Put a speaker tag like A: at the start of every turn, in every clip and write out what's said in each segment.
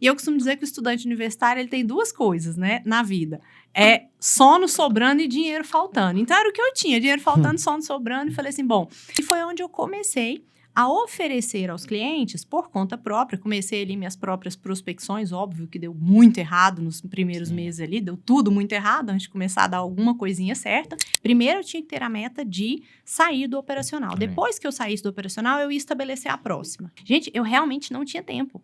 A: E eu costumo dizer que o estudante universitário, ele tem duas coisas, né, na vida. É sono sobrando e dinheiro faltando. Então, era o que eu tinha, dinheiro faltando, sono sobrando. E falei assim, bom, e foi onde eu comecei a oferecer aos clientes, por conta própria, comecei ali minhas próprias prospecções, óbvio que deu muito errado nos primeiros meses ali, deu tudo muito errado antes de começar a dar alguma coisinha certa. Primeiro eu tinha que ter a meta de sair do operacional. Depois que eu saísse do operacional, eu ia estabelecer a próxima. Gente, eu realmente não tinha tempo.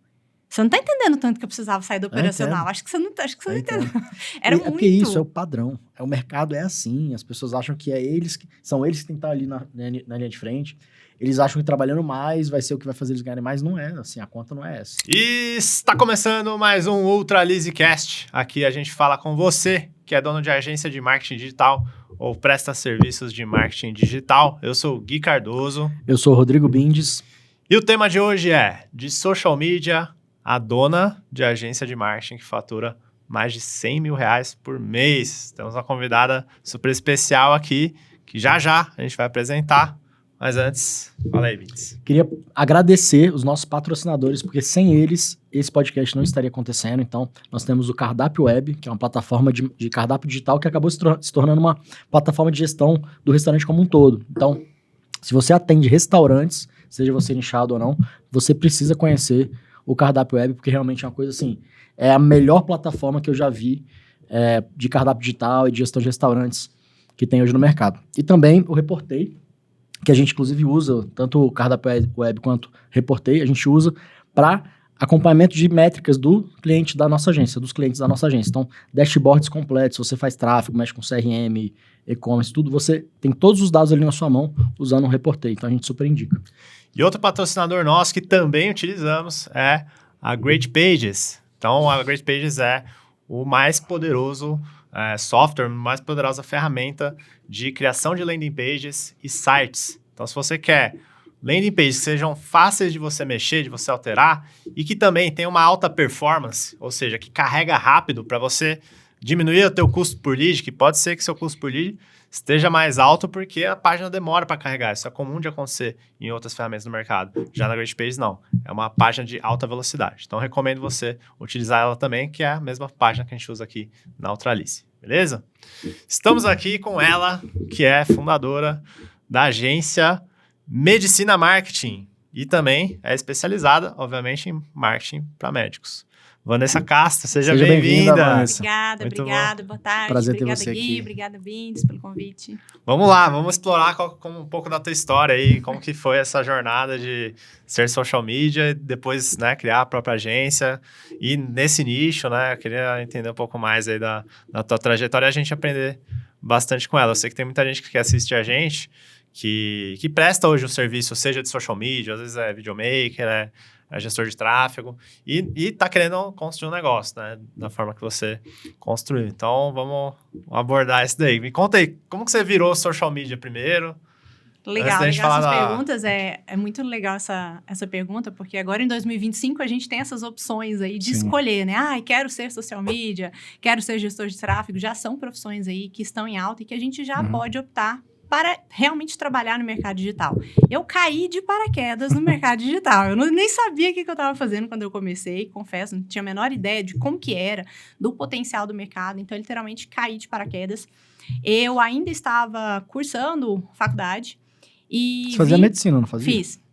A: Você não tá entendendo tanto que eu precisava sair do operacional. Acho que você não entendeu. Era muito.
B: Porque isso é o padrão. O mercado é assim. As pessoas acham que são eles que têm que estar ali na linha de frente. Eles acham que trabalhando mais vai ser o que vai fazer eles ganharem mais. Não é, assim, a conta não é essa.
C: E está começando mais um Ultra LeasyCast. Aqui a gente fala com você, que é dono de agência de marketing digital ou presta serviços de marketing digital. Eu sou o Gui Cardoso.
B: Eu sou o Rodrigo Bindes.
C: E o tema de hoje é de social media, a dona de agência de marketing que fatura mais de R$100 mil por mês. Temos uma convidada super especial aqui, que já a gente vai apresentar. Mas antes, fala aí, Bindes.
B: Queria agradecer os nossos patrocinadores, porque sem eles, esse podcast não estaria acontecendo. Então, nós temos o Cardápio Web, que é uma plataforma de cardápio digital que acabou se tornando uma plataforma de gestão do restaurante como um todo. Então, se você atende restaurantes, seja você nichado ou não, você precisa conhecer o Cardápio Web, porque realmente é uma coisa assim, é a melhor plataforma que eu já vi de cardápio digital e de gestão de restaurantes que tem hoje no mercado. E também o Reportei, que a gente inclusive usa, tanto o Cardápio Web quanto o Reportei, a gente usa para acompanhamento de métricas do cliente da nossa agência, dos clientes da nossa agência. Então, dashboards completos, se você faz tráfego, mexe com CRM, e-commerce, tudo, você tem todos os dados ali na sua mão usando o Reportei. Então, a gente super indica.
C: E outro patrocinador nosso que também utilizamos é a Great Pages. Então, a Great Pages é o mais poderoso software, mais poderosa ferramenta de criação de landing pages e sites. Então, se você quer landing pages que sejam fáceis de você mexer, de você alterar e que também tem uma alta performance, ou seja, que carrega rápido para você diminuir o teu custo por lead, que pode ser que seu custo por lead esteja mais alto porque a página demora para carregar. Isso é comum de acontecer em outras ferramentas do mercado. Já na Great Pages, não. É uma página de alta velocidade. Então, recomendo você utilizar ela também, que é a mesma página que a gente usa aqui na Ultralice. Beleza? Estamos aqui com ela, que é fundadora da agência Medicina Marketing e também é especializada, obviamente, em marketing para médicos. Vanessa Castro, seja bem-vinda.
A: Obrigada, boa tarde.
B: Prazer
A: obrigada,
B: ter você
A: Gui,
B: aqui.
A: Obrigada, Bindes, pelo convite.
C: Vamos lá, vamos explorar um pouco da tua história aí, como que foi essa jornada de ser social media e depois, né, criar a própria agência e nesse nicho, né, eu queria entender um pouco mais aí da tua trajetória e a gente aprender bastante com ela. Eu sei que tem muita gente que assiste a gente que presta hoje o serviço, seja de social media, às vezes é videomaker, é gestor de tráfego, e tá querendo construir um negócio, né? Da forma que você construiu. Então, vamos abordar isso daí. Me conta aí, como que você virou social media primeiro?
A: Legal essas perguntas. É muito legal essa pergunta, porque agora em 2025 a gente tem essas opções aí de escolher, né? Quero ser social media, quero ser gestor de tráfego. Já são profissões aí que estão em alta e que a gente já pode optar para realmente trabalhar no mercado digital. Eu caí de paraquedas no mercado digital. Eu nem sabia o que eu estava fazendo quando eu comecei, confesso, não tinha a menor ideia de como que era, do potencial do mercado. Então, eu literalmente caí de paraquedas. Eu ainda estava cursando faculdade e
B: Você fazia medicina, não fazia?
A: Fiz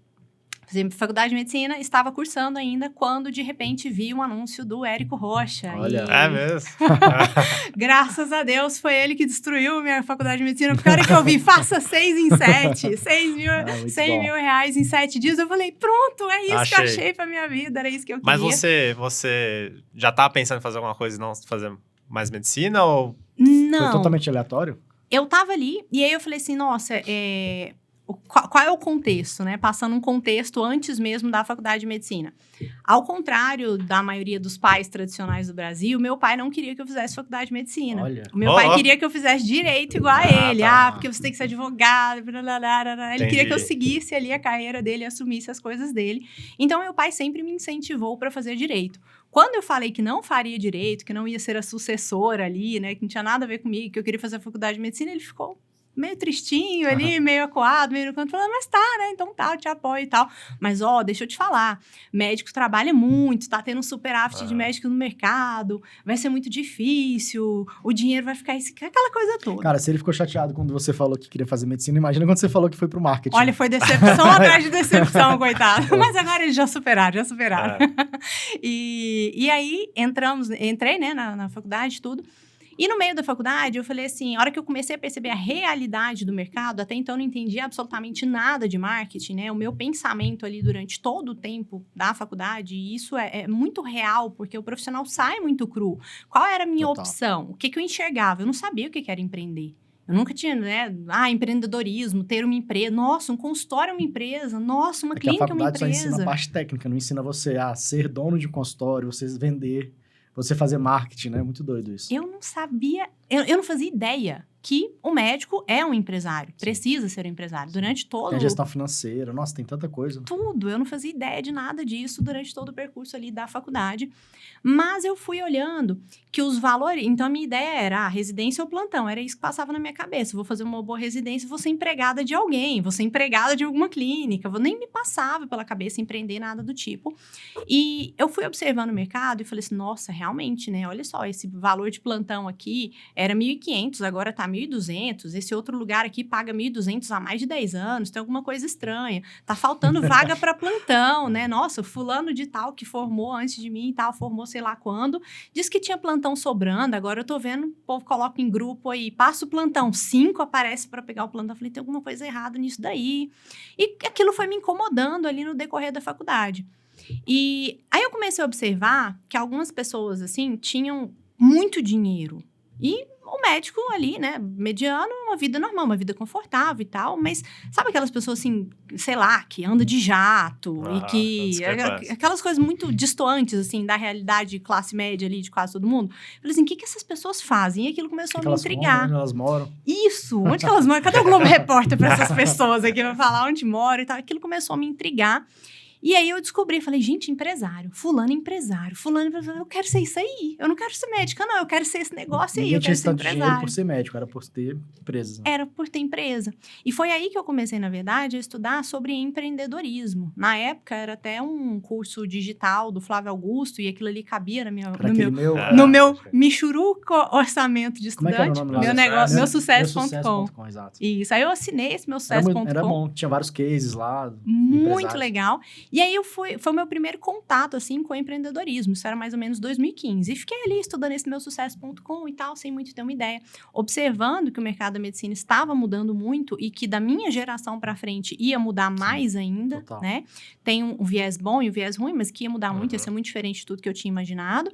A: faculdade de medicina, estava cursando ainda, quando de repente vi um anúncio do Érico Rocha.
B: Olha.
C: É mesmo?
A: Graças a Deus, foi ele que destruiu minha faculdade de medicina, porque a hora que eu vi, faça 6 em 7, 100 mil reais em 7 dias, eu falei, pronto, é isso que eu achei pra minha vida, era isso que eu queria.
C: Mas você já estava pensando em fazer alguma coisa e não fazer mais medicina, ou...
A: Não.
B: Foi totalmente aleatório?
A: Eu tava ali, e aí eu falei assim, nossa, qual é o contexto, né? Passando um contexto antes mesmo da faculdade de medicina. Ao contrário da maioria dos pais tradicionais do Brasil, meu pai não queria que eu fizesse faculdade de medicina.
B: Olha.
A: O meu pai queria que eu fizesse direito igual a ele. Porque você tem que ser advogado. Ele queria que eu seguisse ali a carreira dele, assumisse as coisas dele. Então, meu pai sempre me incentivou para fazer direito. Quando eu falei que não faria direito, que não ia ser a sucessora ali, né? Que não tinha nada a ver comigo, que eu queria fazer a faculdade de medicina, ele ficou meio tristinho ali, meio acuado, meio no canto, falando, mas tá, né? Então tá, eu te apoio e tal. Mas, deixa eu te falar, médico trabalha muito, tá tendo um superávit de médico no mercado, vai ser muito difícil, o dinheiro vai ficar... Aquela coisa toda.
B: Cara, se ele ficou chateado quando você falou que queria fazer medicina, imagina quando você falou que foi pro marketing.
A: Olha, foi decepção atrás de decepção, coitado. Mas agora eles já superaram. E aí, entrei, né, na faculdade, tudo. E no meio da faculdade, eu falei assim, a hora que eu comecei a perceber a realidade do mercado, até então eu não entendia absolutamente nada de marketing, né? O meu pensamento ali durante todo o tempo da faculdade, e isso é muito real, porque o profissional sai muito cru. Qual era a minha opção? O que eu enxergava? Eu não sabia o que era empreender. Eu nunca tinha, né? Empreendedorismo, ter uma empresa. Nossa, um consultório é uma empresa. Nossa, uma clínica é uma empresa.
B: A faculdade só ensina a parte técnica, não ensina você a ser dono de um consultório, você vender, você fazer marketing, né? É muito doido isso.
A: Eu não sabia, eu não fazia ideia que o médico é um empresário, precisa ser um empresário. Durante todo...
B: Tem a gestão financeira, nossa, tem tanta coisa.
A: Tudo, eu não fazia ideia de nada disso durante todo o percurso ali da faculdade. Mas eu fui olhando que os valores... Então, a minha ideia era residência ou plantão, era isso que passava na minha cabeça. Vou fazer uma boa residência, vou ser empregada de alguém, vou ser empregada de alguma clínica, nem me passava pela cabeça empreender nada do tipo. E eu fui observando o mercado e falei assim, nossa, realmente, né? Olha só, esse valor de plantão aqui era 1.500, agora tá 1.200, esse outro lugar aqui paga 1.200 há mais de 10 anos, tem alguma coisa estranha, tá faltando vaga para plantão, né? Nossa, fulano de tal que formou antes de mim e tal, formou sei lá quando, disse que tinha plantão sobrando, agora eu tô vendo, o povo coloca em grupo aí, passa o plantão, 5 aparece para pegar o plantão, eu falei, tem alguma coisa errada nisso daí. E aquilo foi me incomodando ali no decorrer da faculdade. E aí eu comecei a observar que algumas pessoas, assim, tinham muito dinheiro. E o médico ali, né, mediano, uma vida normal, uma vida confortável e tal, mas sabe aquelas pessoas assim, sei lá, que anda de jato e que... aquelas coisas muito distantes, assim, da realidade de classe média ali, de quase todo mundo. Eu falei assim, o que essas pessoas fazem? E aquilo começou a me intrigar.
B: Onde elas moram?
A: Isso, onde que elas moram? Cadê o Globo Repórter para essas pessoas aqui, pra falar onde moram e tal? Aquilo começou a me intrigar. E aí eu descobri, falei, gente, empresário, fulano, eu quero ser isso aí. Eu não quero ser médica, não, eu quero ser esse negócio aí, eu quero ser empresário.
B: Dinheiro por ser médico, era por ter empresa.
A: Era por ter empresa. E foi aí que eu comecei, na verdade, a estudar sobre empreendedorismo. Na época, era até um curso digital do Flávio Augusto, e aquilo ali cabia no meu michuruco orçamento de estudante.
B: Como é que era o nome lá?
A: Meu negócio,
B: meusucesso.com.
A: Exato. Isso, aí eu assinei esse meusucesso.com.
B: Era bom, tinha vários cases lá.
A: Muito legal. E aí foi o meu primeiro contato, assim, com o empreendedorismo. Isso era mais ou menos 2015. E fiquei ali estudando esse meusucesso.com e tal, sem muito ter uma ideia. Observando que o mercado da medicina estava mudando muito e que da minha geração para frente ia mudar mais ainda,
B: total.
A: Né? Tem um viés bom e um viés ruim, mas que ia mudar muito, ia ser muito diferente de tudo que eu tinha imaginado.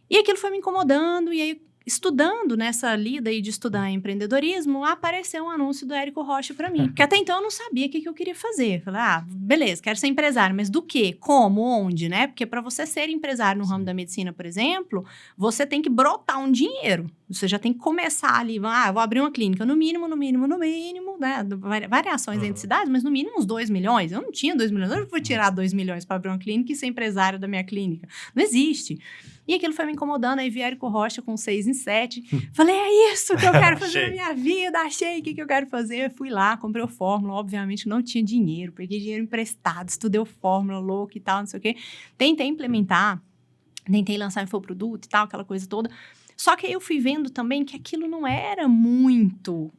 A: E aquilo foi me incomodando, e aí estudando nessa lida aí de estudar empreendedorismo, apareceu um anúncio do Érico Rocha para mim. Porque até então eu não sabia o que eu queria fazer. Falei, beleza, quero ser empresário, mas do quê? Como? Onde? Né? Porque para você ser empresário no ramo da medicina, por exemplo, você tem que brotar um dinheiro. Você já tem que começar ali, eu vou abrir uma clínica, no mínimo, né? Variações entre cidades, mas no mínimo uns 2 milhões. Eu não tinha 2 milhões, eu não vou tirar 2 milhões para abrir uma clínica e ser empresário da minha clínica. Não existe. E aquilo foi me incomodando, aí vi Érico Rocha com 6 em 7. Falei, é isso que eu quero fazer na minha vida, achei o que eu quero fazer. Fui lá, comprei o Fórmula, obviamente não tinha dinheiro, peguei dinheiro emprestado, estudei o Fórmula, louco e tal, não sei o quê. Tentei implementar, tentei lançar infoproduto e tal, aquela coisa toda. Só que aí eu fui vendo também que aquilo não era muito...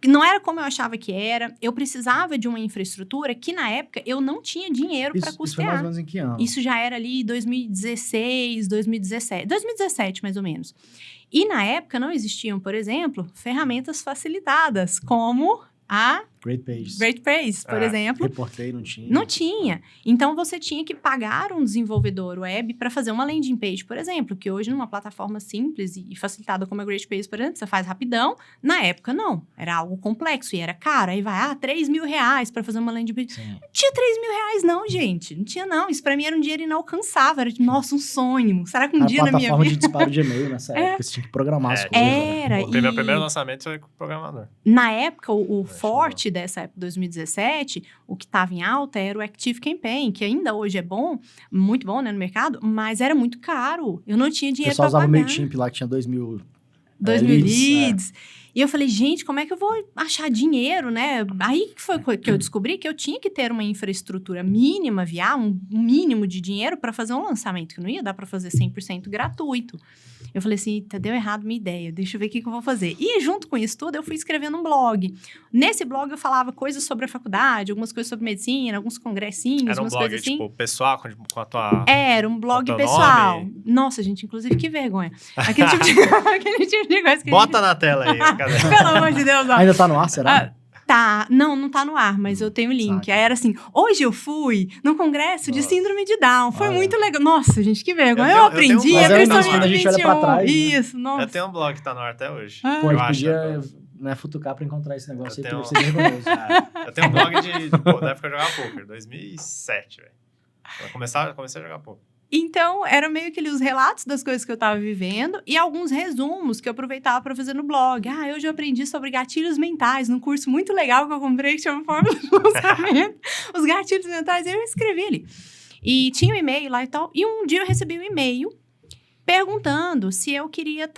A: Não era como eu achava que era. Eu precisava de uma infraestrutura que, na época, eu não tinha dinheiro para custear.
B: Isso foi mais ou menos em que ano?
A: Isso já era ali 2016, 2017. 2017, mais ou menos. E, na época, não existiam, por exemplo, ferramentas facilitadas, como a...
B: Great Pages.
A: Great Pages, por exemplo.
B: Reportei, não tinha.
A: Não tinha. Então, você tinha que pagar um desenvolvedor web para fazer uma landing page, por exemplo, que hoje, numa plataforma simples e facilitada como a Great Pages, por exemplo, você faz rapidão. Na época, não. Era algo complexo e era caro. Aí vai, R$3.000 para fazer uma landing page. Sim. Não tinha R$3.000, não, gente. Não tinha, não. Isso para mim era um dinheiro inalcançável. Era, nossa, um sonho. Será que um dia na minha vida...
B: A plataforma de disparo de e-mail nessa época, você tinha que programar as coisas.
A: Era.
C: Né? O meu primeiro lançamento foi com o programador.
A: Na época, o forte dessa época, 2017, o que estava em alta era o Active Campaign, que ainda hoje é bom, muito bom, né, no mercado, mas era muito caro. Eu não tinha dinheiro para pagar.
B: O pessoal usava o MailChimp lá, que tinha 2.000
A: leads. E eu falei, gente, como é que eu vou achar dinheiro, né? Aí que foi que eu descobri que eu tinha que ter uma infraestrutura mínima, um mínimo de dinheiro para fazer um lançamento, que não ia dar para fazer 100% gratuito. Eu falei assim, deu errado minha ideia, deixa eu ver o que eu vou fazer. E junto com isso tudo, eu fui escrevendo um blog. Nesse blog eu falava coisas sobre a faculdade, algumas coisas sobre medicina, alguns congressinhos,
C: Era um
A: umas
C: blog,
A: coisas assim.
C: tipo, pessoal, com a tua...
A: Era um blog
C: teu
A: pessoal.
C: nome?
A: Nossa, gente, inclusive, que vergonha. Aquele tipo de, aquele tipo de coisa que
C: Bota na tela aí, cadê?
A: Pelo amor de Deus, ó.
B: Ainda tá no ar, será?
A: Tá, não tá no ar, mas eu tenho o link.
B: Sabe.
A: Aí era assim, hoje eu fui no congresso de
B: Nossa.
A: síndrome de Down, foi
B: Olha.
A: muito legal. Nossa, gente, que vergonha.
C: Eu
A: Eu
C: tenho um
A: aprendi,
C: blog. Mas é
A: principalmente
C: quando a
B: gente olha pra
A: 21.
B: trás, né?
A: Isso, nossa.
C: Eu tenho um blog que tá no ar até hoje.
A: Ah.
B: Pô, a
C: eu
B: gente
C: acho.
B: podia né, futucar pra encontrar esse negócio
C: Eu
B: aí,
C: tenho-
B: que deve ser vergonhoso.
C: Eu tenho um blog da época que eu jogava poker, 2007, velho. Eu comecei a jogar poker.
A: Então, era meio que ali os relatos das coisas que eu tava vivendo e alguns resumos que eu aproveitava para fazer no blog. Hoje eu aprendi sobre gatilhos mentais num curso muito legal que eu comprei, que chama Fórmula de Lançamento. Os gatilhos mentais, eu escrevi ali. E tinha um e-mail lá e tal. E um dia eu recebi um e-mail perguntando se eu queria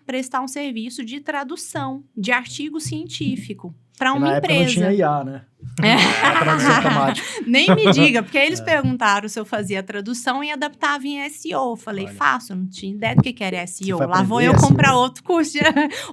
A: prestar um serviço de tradução de artigo científico para
B: E
A: uma
B: na época não
A: empresa.
B: tinha IA, né?
A: É.
B: A tradução automática.
A: Nem me diga, porque aí eles perguntaram se eu fazia a tradução e adaptava em SEO. Eu falei,
B: Olha.
A: faço, eu não tinha ideia do que era SEO.
B: foi
A: Lá vou
B: aprender
A: eu comprar
B: SEO?
A: outro curso,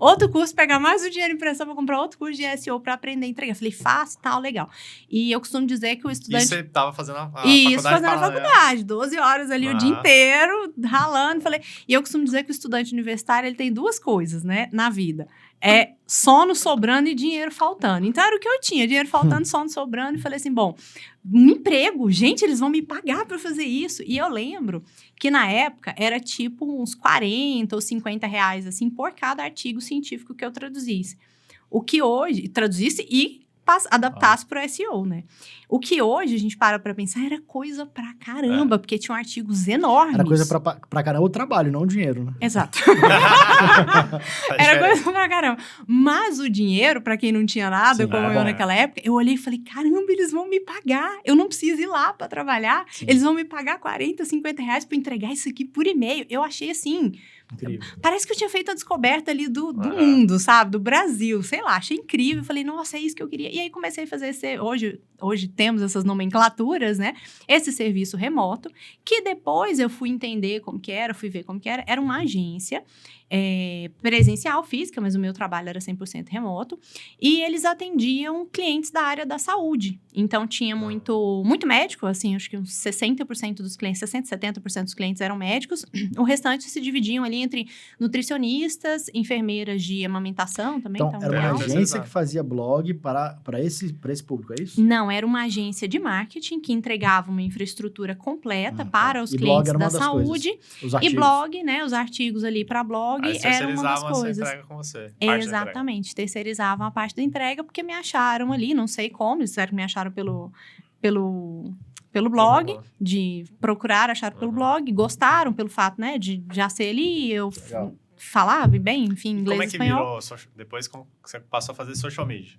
A: outro curso, pegar mais o dinheiro emprestado para comprar outro curso de SEO para aprender a entregar. Eu falei, faço, tal, legal. E eu costumo dizer que o
C: E
A: estudante...
C: você tava fazendo a
A: Isso,
C: faculdade
A: fazendo a
C: paralela.
A: faculdade, 12 horas ali o dia
C: Ah.
A: inteiro, ralando. Falei, e eu costumo dizer que o estudante universitário ele tem duas coisas, né, na vida. É sono sobrando e dinheiro faltando. Então, era o que eu tinha, dinheiro faltando, sono sobrando. E falei assim, bom, um emprego, gente, eles vão me pagar para fazer isso. E eu lembro que, na época, era tipo uns 40 ou 50 reais, assim, por cada artigo científico que eu traduzisse. O que hoje, traduzisse e adaptasse para o SEO, né? O que hoje a gente para pensar era coisa pra caramba, porque tinham artigos enormes.
B: Era coisa pra caramba o trabalho, não o dinheiro, né?
A: Exato.
C: Tá
A: Era
C: diferente.
A: coisa pra caramba. Mas o dinheiro, pra quem não tinha nada,
B: Sim,
A: como
B: é
A: eu
B: bom.
A: naquela época, eu olhei e falei, caramba, eles vão me pagar. Eu não preciso ir lá pra trabalhar.
B: Sim.
A: Eles vão me pagar 40, 50 reais pra entregar isso aqui por e-mail. Eu achei assim...
B: Incrível.
A: Parece que eu tinha feito a descoberta ali do
C: Aham.
A: mundo, sabe? Do Brasil, sei lá, achei incrível. Falei, nossa, é isso que eu queria. E aí comecei a fazer hoje temos essas nomenclaturas, né? Esse serviço remoto, que depois eu fui entender como que era, fui ver como que era. Era uma agência presencial, física, mas o meu trabalho era 100% remoto. E eles atendiam clientes da área da saúde. Então, tinha muito médico, assim, acho que uns 60% dos clientes, 70% dos clientes eram médicos. O restante se dividiam ali entre nutricionistas, enfermeiras de amamentação também.
B: Então, era
A: legal.
B: uma agência que fazia blog para esse público, é isso?
A: Não, era uma agência de marketing que entregava uma infraestrutura completa para os
B: E blog
A: clientes
B: era uma
A: da
B: das
A: saúde.
B: coisas. Os
A: E
B: artigos.
A: blog, né? Os artigos ali para blog
C: Aí
A: eram uma das
C: terceirizavam essa
A: coisas.
C: entrega com você. parte da entrega.
A: Exatamente, terceirizavam a parte da entrega porque me acharam ali, não sei como, eles disseram que me acharam pelo blog,
C: Uhum.
A: de procurar, acharam pelo blog, gostaram pelo fato, né, de já ser ali, eu
B: Legal.
A: falava bem, enfim, inglês
C: Como
A: e
C: é que
A: espanhol.
C: virou? Depois como você passou a fazer social media?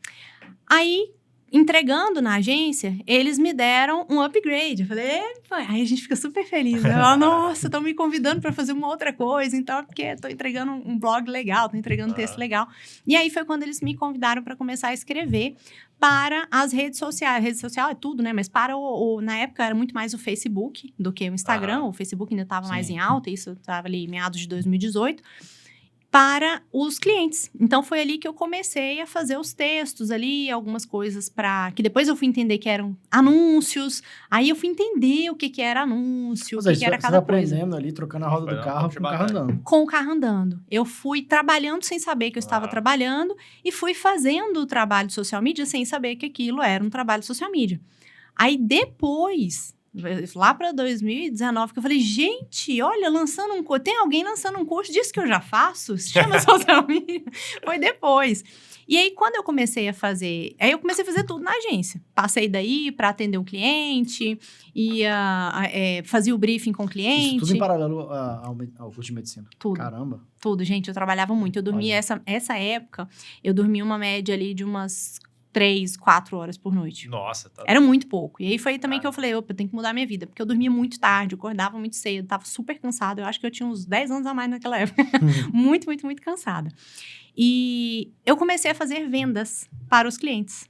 A: Aí, entregando na agência, eles me deram um upgrade. Eu falei, "Epa", aí a gente fica super feliz, né? Nossa, estão me convidando para fazer uma outra coisa, então é porque estou entregando um blog legal, estou entregando um texto legal. E aí foi quando eles me convidaram para começar a escrever para as redes sociais. Rede social é tudo, né? Mas para na época era muito mais o Facebook do que o Instagram. O Facebook ainda estava mais
B: Sim.
A: em alta, isso estava ali meados de 2018. Para os clientes. Então, foi ali que eu comecei a fazer os textos ali, algumas coisas que depois eu fui entender que eram anúncios, aí eu fui entender o que era anúncio,
B: Ou
A: o
B: seja,
A: que era
B: você
A: cada
B: vai
A: coisa.
B: aprendendo ali, trocando a roda
C: Foi
B: do
C: um
B: carro
C: pouco
B: com o carro
C: bacana.
B: andando.
A: Com o carro andando. Eu fui trabalhando sem saber que eu estava trabalhando e fui fazendo o trabalho de social media sem saber que aquilo era um trabalho de social media. Aí, depois... lá para 2019, que eu falei, gente, olha, lançando um curso, tem alguém lançando um curso disso que eu já faço? Se chama social media. Foi depois. E aí, quando eu comecei a fazer... Aí, eu comecei a fazer tudo na agência. Passei daí para atender um cliente, fazia o briefing com o cliente.
B: Isso tudo em paralelo ao curso de medicina.
A: Tudo.
B: Caramba.
A: Tudo, gente, eu trabalhava muito. Eu dormia,
B: Olha.
A: essa época, eu dormia uma média ali de umas 3, 4 horas por noite.
C: Nossa, tá.
A: Era muito pouco. E aí foi aí também que eu falei, opa, eu tenho que mudar minha vida. Porque eu dormia muito tarde, eu acordava muito cedo, tava super cansada. Eu acho que eu tinha uns 10 anos a mais naquela época. Muito, muito, muito cansada. E eu comecei a fazer vendas para os clientes.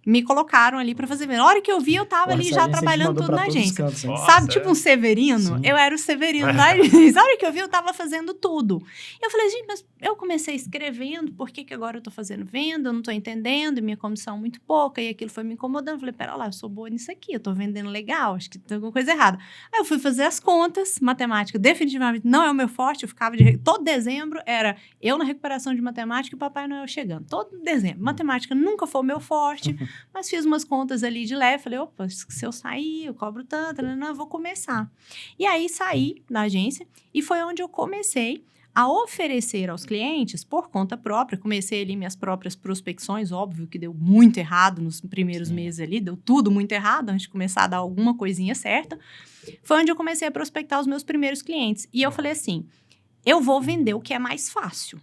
A: Me colocaram ali pra fazer venda. A hora que eu vi, eu tava ali já trabalhando tudo na agência.
B: Cantos,
C: Nossa,
A: Sabe, tipo um Severino?
B: Sim.
A: Eu era o Severino da agência. A hora que eu vi, eu tava fazendo tudo. E eu falei, gente, mas eu comecei escrevendo, por que agora eu tô fazendo venda? Eu não tô entendendo, minha comissão é muito pouca. E aquilo foi me incomodando. Eu falei, pera lá, eu sou boa nisso aqui, eu tô vendendo legal, acho que tem alguma coisa errada. Aí eu fui fazer as contas, matemática definitivamente não é o meu forte, eu ficava todo dezembro, era eu na recuperação de matemática e o Papai Noel chegando. Todo dezembro. Matemática nunca foi o meu forte. Mas fiz umas contas ali de leve, falei, opa, se eu sair, eu cobro tanto, não, vou começar. E aí saí da agência e foi onde eu comecei a oferecer aos clientes, por conta própria, comecei ali minhas próprias prospecções, óbvio que deu muito errado nos primeiros meses ali, deu tudo muito errado antes de começar a dar alguma coisinha certa, foi onde eu comecei a prospectar os meus primeiros clientes. E eu falei assim, eu vou vender o que é mais fácil.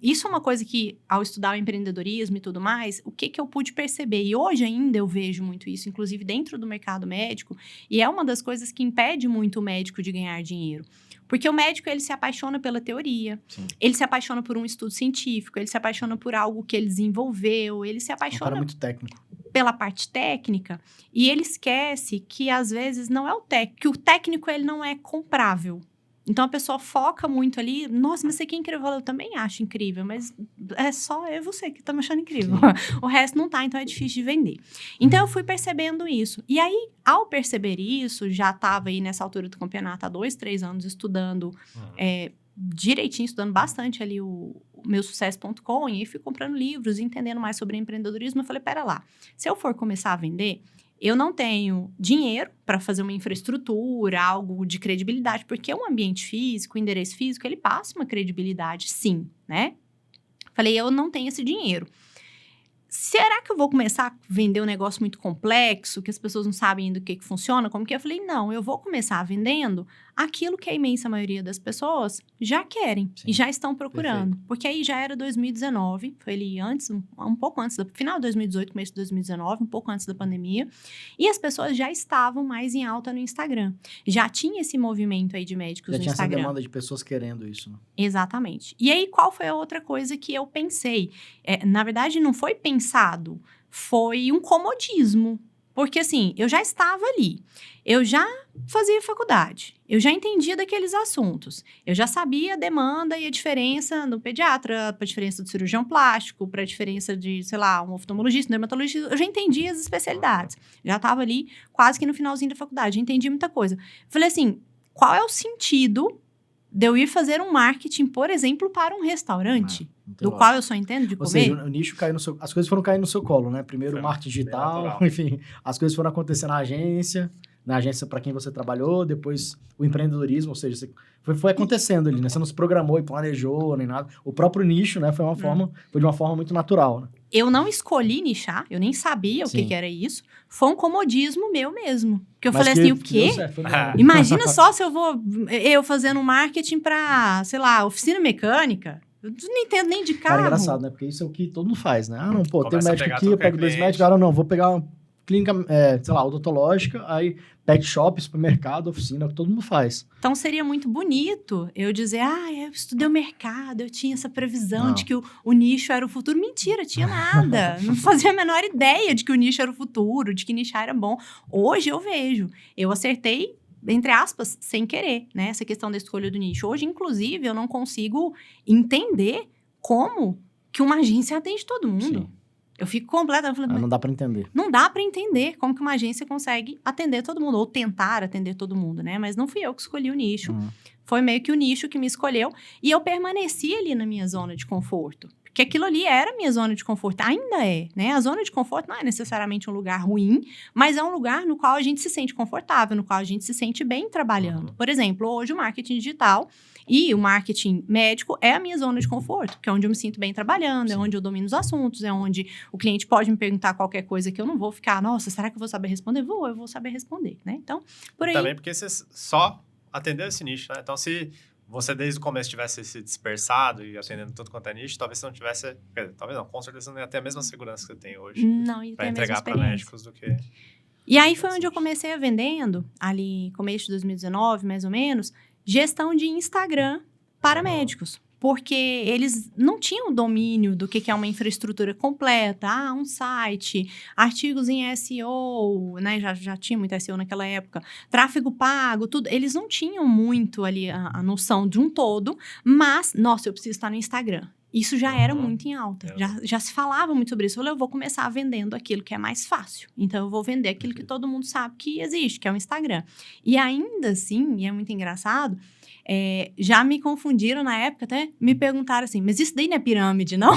A: Isso é uma coisa que, ao estudar o empreendedorismo e tudo mais, o que eu pude perceber, e hoje ainda eu vejo muito isso, inclusive dentro do mercado médico, e é uma das coisas que impede muito o médico de ganhar dinheiro. Porque o médico, ele se apaixona pela teoria,
B: Sim.
A: ele se apaixona por um estudo científico, ele se apaixona por algo que ele desenvolveu, ele se apaixona...
B: Um cara muito técnico.
A: Pela parte técnica, e ele esquece que, às vezes, não é o técnico, que o técnico, ele não é comprável. Então, a pessoa foca muito ali, nossa, mas isso aqui é incrível, eu também acho incrível, mas é só eu e você que tá me achando incrível. O resto não tá, então é difícil de vender. Então, eu fui percebendo isso. E aí, ao perceber isso, já tava aí nessa altura do campeonato há 2, 3 anos estudando direitinho, estudando bastante ali o meusucesso.com, e fui comprando livros, entendendo mais sobre empreendedorismo. Eu falei, pera lá, se eu for começar a vender, eu não tenho dinheiro para fazer uma infraestrutura, algo de credibilidade, porque o ambiente físico, o endereço físico, ele passa uma credibilidade, sim, né? Falei, eu não tenho esse dinheiro. Será que eu vou começar a vender um negócio muito complexo, que as pessoas não sabem ainda o que funciona? Como que eu falei, não, eu vou começar vendendo aquilo que a imensa maioria das pessoas já querem. Sim. E já estão procurando. Perfeito. Porque aí já era 2019, foi ali antes, um pouco antes, final de 2018, começo de 2019, um pouco antes da pandemia. E as pessoas já estavam mais em alta no Instagram. Já tinha esse movimento aí de médicos no Instagram. Já tinha essa
B: demanda de pessoas querendo isso, né?
A: Exatamente. E aí, qual foi a outra coisa que eu pensei? Na verdade, não foi pensado, foi um comodismo. Porque, assim, eu já estava ali, eu já fazia faculdade, eu já entendia daqueles assuntos, eu já sabia a demanda e a diferença no pediatra, para a diferença do cirurgião plástico, para a diferença de, sei lá, um oftalmologista, um dermatologista, eu já entendia as especialidades. Já estava ali quase que no finalzinho da faculdade, já entendia muita coisa. Falei assim, qual é o sentido de eu ir fazer um marketing, por exemplo, para um restaurante, do qual eu só entendo de comer?
B: Ou seja, o nicho caiu no seu... As coisas foram caindo no seu colo, né? Primeiro o marketing digital, enfim, as coisas foram acontecer na agência para quem você trabalhou, depois o empreendedorismo, ou seja, você foi acontecendo ali, né? Você não se programou e planejou, nem nada. O próprio nicho, né? Foi de uma forma muito natural, né?
A: Eu não escolhi nichar, eu nem sabia o que era isso. Foi um comodismo meu mesmo. Que eu falei assim, o quê? Imagina só se eu fazendo um marketing para, sei lá, oficina mecânica. Eu não entendo nem de carro.
B: Cara, é engraçado, né? Porque isso é o que todo mundo faz, né? Ah, não, pô, tem um médico aqui, eu pego 2 médicos. Cara, não, vou pegar uma clínica, sei lá, odontológica, aí pet shop, supermercado, oficina, que todo mundo faz.
A: Então, seria muito bonito eu dizer, eu estudei o mercado, eu tinha essa previsão de que o nicho era o futuro. Mentira, tinha nada. Não fazia a menor ideia de que o nicho era o futuro, de que nichar era bom. Hoje eu vejo. Eu acertei, entre aspas, sem querer, né? Essa questão da escolha do nicho. Hoje, inclusive, eu não consigo entender como que uma agência atende todo mundo. Sim. Eu fico completa.
B: Não dá para entender.
A: Não dá para entender como que uma agência consegue atender todo mundo, ou tentar atender todo mundo, né? Mas não fui eu que escolhi o nicho. Foi meio que o nicho que me escolheu. E eu permaneci ali na minha zona de conforto. Porque aquilo ali era a minha zona de conforto. Ainda é, né? A zona de conforto não é necessariamente um lugar ruim, mas é um lugar no qual a gente se sente confortável, no qual a gente se sente bem trabalhando. Por exemplo, hoje o marketing digital e o marketing médico é a minha zona de conforto, que é onde eu me sinto bem trabalhando, Sim. É onde eu domino os assuntos, é onde o cliente pode me perguntar qualquer coisa que eu não vou ficar, nossa, será que eu vou saber responder? Eu vou saber responder, né? Então, por aí...
C: Também porque você só atendeu esse nicho, né? Então, se você desde o começo tivesse se dispersado e atendendo tudo quanto é nicho, talvez você não tivesse... Talvez não, com certeza você não ia ter a mesma segurança que você tem hoje.
A: Não, e
C: Para
A: tem a mesma
C: entregar para
A: experiência.
C: médicos do que...
A: E aí foi onde eu comecei a vendendo, ali começo de 2019, mais ou menos, gestão de Instagram para médicos. Porque eles não tinham domínio do que é uma infraestrutura completa. Um site, artigos em SEO, né? Já tinha muito SEO naquela época. Tráfego pago, tudo. Eles não tinham muito ali a noção de um todo. Mas, nossa, eu preciso estar no Instagram. Isso já era muito em alta. Já se falava muito sobre isso. Eu falei, eu vou começar vendendo aquilo que é mais fácil. Então, eu vou vender aquilo que todo mundo sabe que existe, que é o Instagram. E ainda assim, e é muito engraçado... já me confundiram na época, até me perguntaram assim, mas isso daí não é pirâmide, não?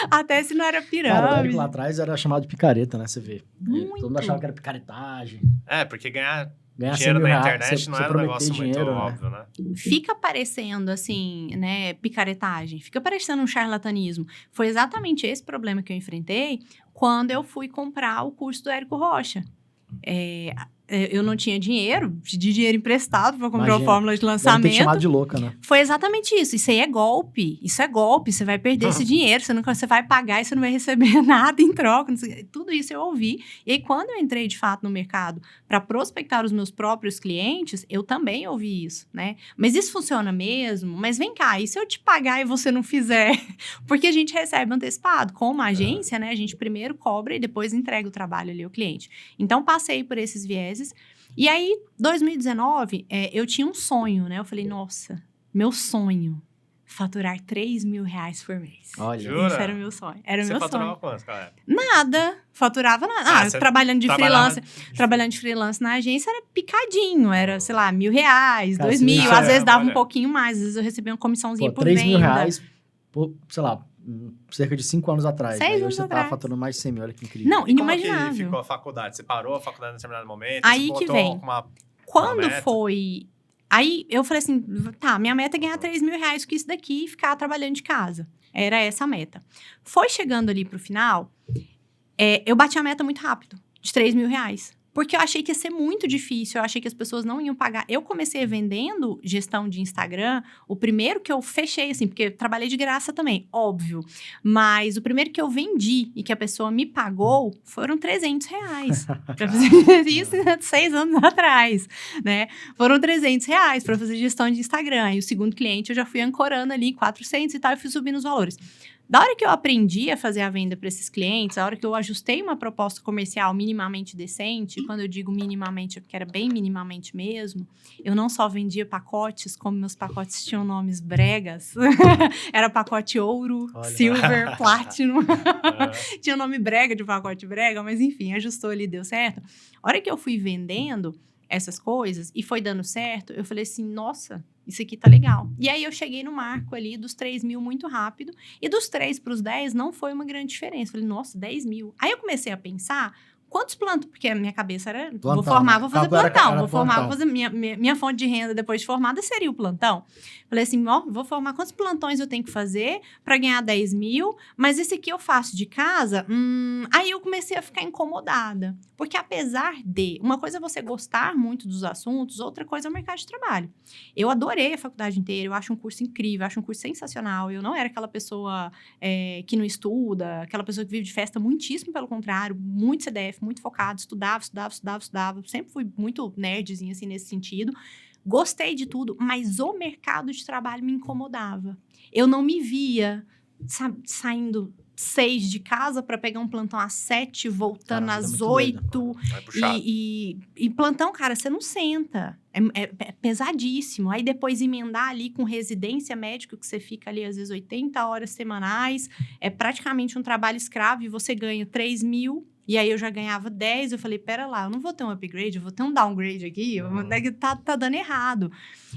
A: Até se não era pirâmide.
B: Cara, o Érico lá atrás era chamado de picareta, né? Você vê.
A: Muito.
B: Todo mundo achava que era picaretagem.
C: Porque ganhar 100
B: dinheiro
C: mil
B: na
C: internet não era um negócio muito óbvio, né?
A: Fica parecendo, assim, né, picaretagem. Fica parecendo um charlatanismo. Foi exatamente esse problema que eu enfrentei quando eu fui comprar o curso do Érico Rocha. Eu não tinha dinheiro, pedi dinheiro emprestado para comprar a fórmula de lançamento.
B: Deve ter chamado de louca, né?
A: Foi exatamente isso. Isso aí é golpe. Isso é golpe. Você vai perder esse dinheiro, você vai pagar e você não vai receber nada em troca. Tudo isso eu ouvi. E aí, quando eu entrei, de fato, no mercado para prospectar os meus próprios clientes, eu também ouvi isso, né? Mas isso funciona mesmo? Mas vem cá, e se eu te pagar e você não fizer? Porque a gente recebe antecipado. Com uma agência, né? A gente primeiro cobra e depois entrega o trabalho ali ao cliente. Então, passei por esses vieses. E aí, 2019, eu tinha um sonho, né? Eu falei, nossa, meu sonho, faturar R$3.000 por mês.
B: Olha,
C: Jura?
A: Isso era o meu sonho. Era o meu
C: Você faturava
A: sonho.
C: quanto, cara?
A: Nada, faturava nada. Trabalhando de freelance. Trabalhando de freelance na agência era picadinho, era, sei lá, R$1.000,
B: Cara,
A: R$2.000. Às vezes dava
C: olha.
A: um pouquinho mais, às vezes eu recebia uma comissãozinha por
B: R$3.000,
A: venda.
B: por, sei lá, cerca de 5 anos atrás.
A: 6
B: Aí
A: anos
B: hoje você
A: atrás.
B: tá faturando mais de 100 mil, olha que incrível.
A: Não,
C: E como
A: inimaginável.
C: que ficou a faculdade? Você parou a faculdade em determinado momento?
A: Aí
C: você
A: que
C: botou
A: vem. Quando
C: meta?
A: foi... Aí eu falei assim, tá, minha meta é ganhar R$3.000 com isso daqui e ficar trabalhando de casa. Era essa a meta. Foi chegando ali pro final, eu bati a meta muito rápido, de R$3.000. Porque eu achei que ia ser muito difícil, eu achei que as pessoas não iam pagar. Eu comecei vendendo gestão de Instagram, o primeiro que eu fechei, assim, porque eu trabalhei de graça também, óbvio. Mas o primeiro que eu vendi e que a pessoa me pagou foram R$300. Pra fazer isso 6 anos atrás, né? Foram R$300 para fazer gestão de Instagram. E o segundo cliente eu já fui ancorando ali 400 e tal, e fui subindo os valores. Da hora que eu aprendi a fazer a venda para esses clientes, a hora que eu ajustei uma proposta comercial minimamente decente, quando eu digo minimamente é porque era bem minimamente mesmo, eu não só vendia pacotes, como meus pacotes tinham nomes bregas. Era pacote ouro,
B: Olha.
A: silver, platinum. Tinha o nome brega de pacote brega, mas enfim, ajustou ali, deu certo. A hora que eu fui vendendo essas coisas e foi dando certo, eu falei assim, nossa, isso aqui tá legal. E aí eu cheguei no marco ali dos 3.000 muito rápido, e dos 3 para os 10 não foi uma grande diferença. Falei, nossa, 10.000. Aí eu comecei a pensar, quantos plantões, porque a minha cabeça era,
B: Plantão,
A: vou formar,
B: né?
A: vou fazer
B: Calma,
A: plantão,
B: era
A: vou formar,
B: plantão.
A: vou fazer minha fonte de renda depois de formada seria o plantão. Falei assim, ó, vou formar quantos plantões eu tenho que fazer para ganhar 10.000, mas esse aqui eu faço de casa, aí eu comecei a ficar incomodada, porque apesar de, uma coisa é você gostar muito dos assuntos, outra coisa é o mercado de trabalho. Eu adorei a faculdade inteira, eu acho um curso incrível, eu acho um curso sensacional, eu não era aquela pessoa que não estuda, aquela pessoa que vive de festa, muitíssimo pelo contrário, muito CDF, muito focado, estudava, sempre fui muito nerdzinha, assim, nesse sentido. Gostei de tudo, mas o mercado de trabalho me incomodava. Eu não me via, sabe, saindo 6 de casa para pegar um plantão às 7, voltando
B: Caramba,
A: às
B: é muito
A: 8.
C: Vai puxado.
A: E plantão, cara, você não senta. É pesadíssimo. Aí depois emendar ali com residência médica, que você fica ali às vezes 80 horas semanais. É praticamente um trabalho escravo e você ganha 3.000. E aí eu já ganhava 10, eu falei, pera lá, eu não vou ter um upgrade, eu vou ter um downgrade aqui, tá dando errado.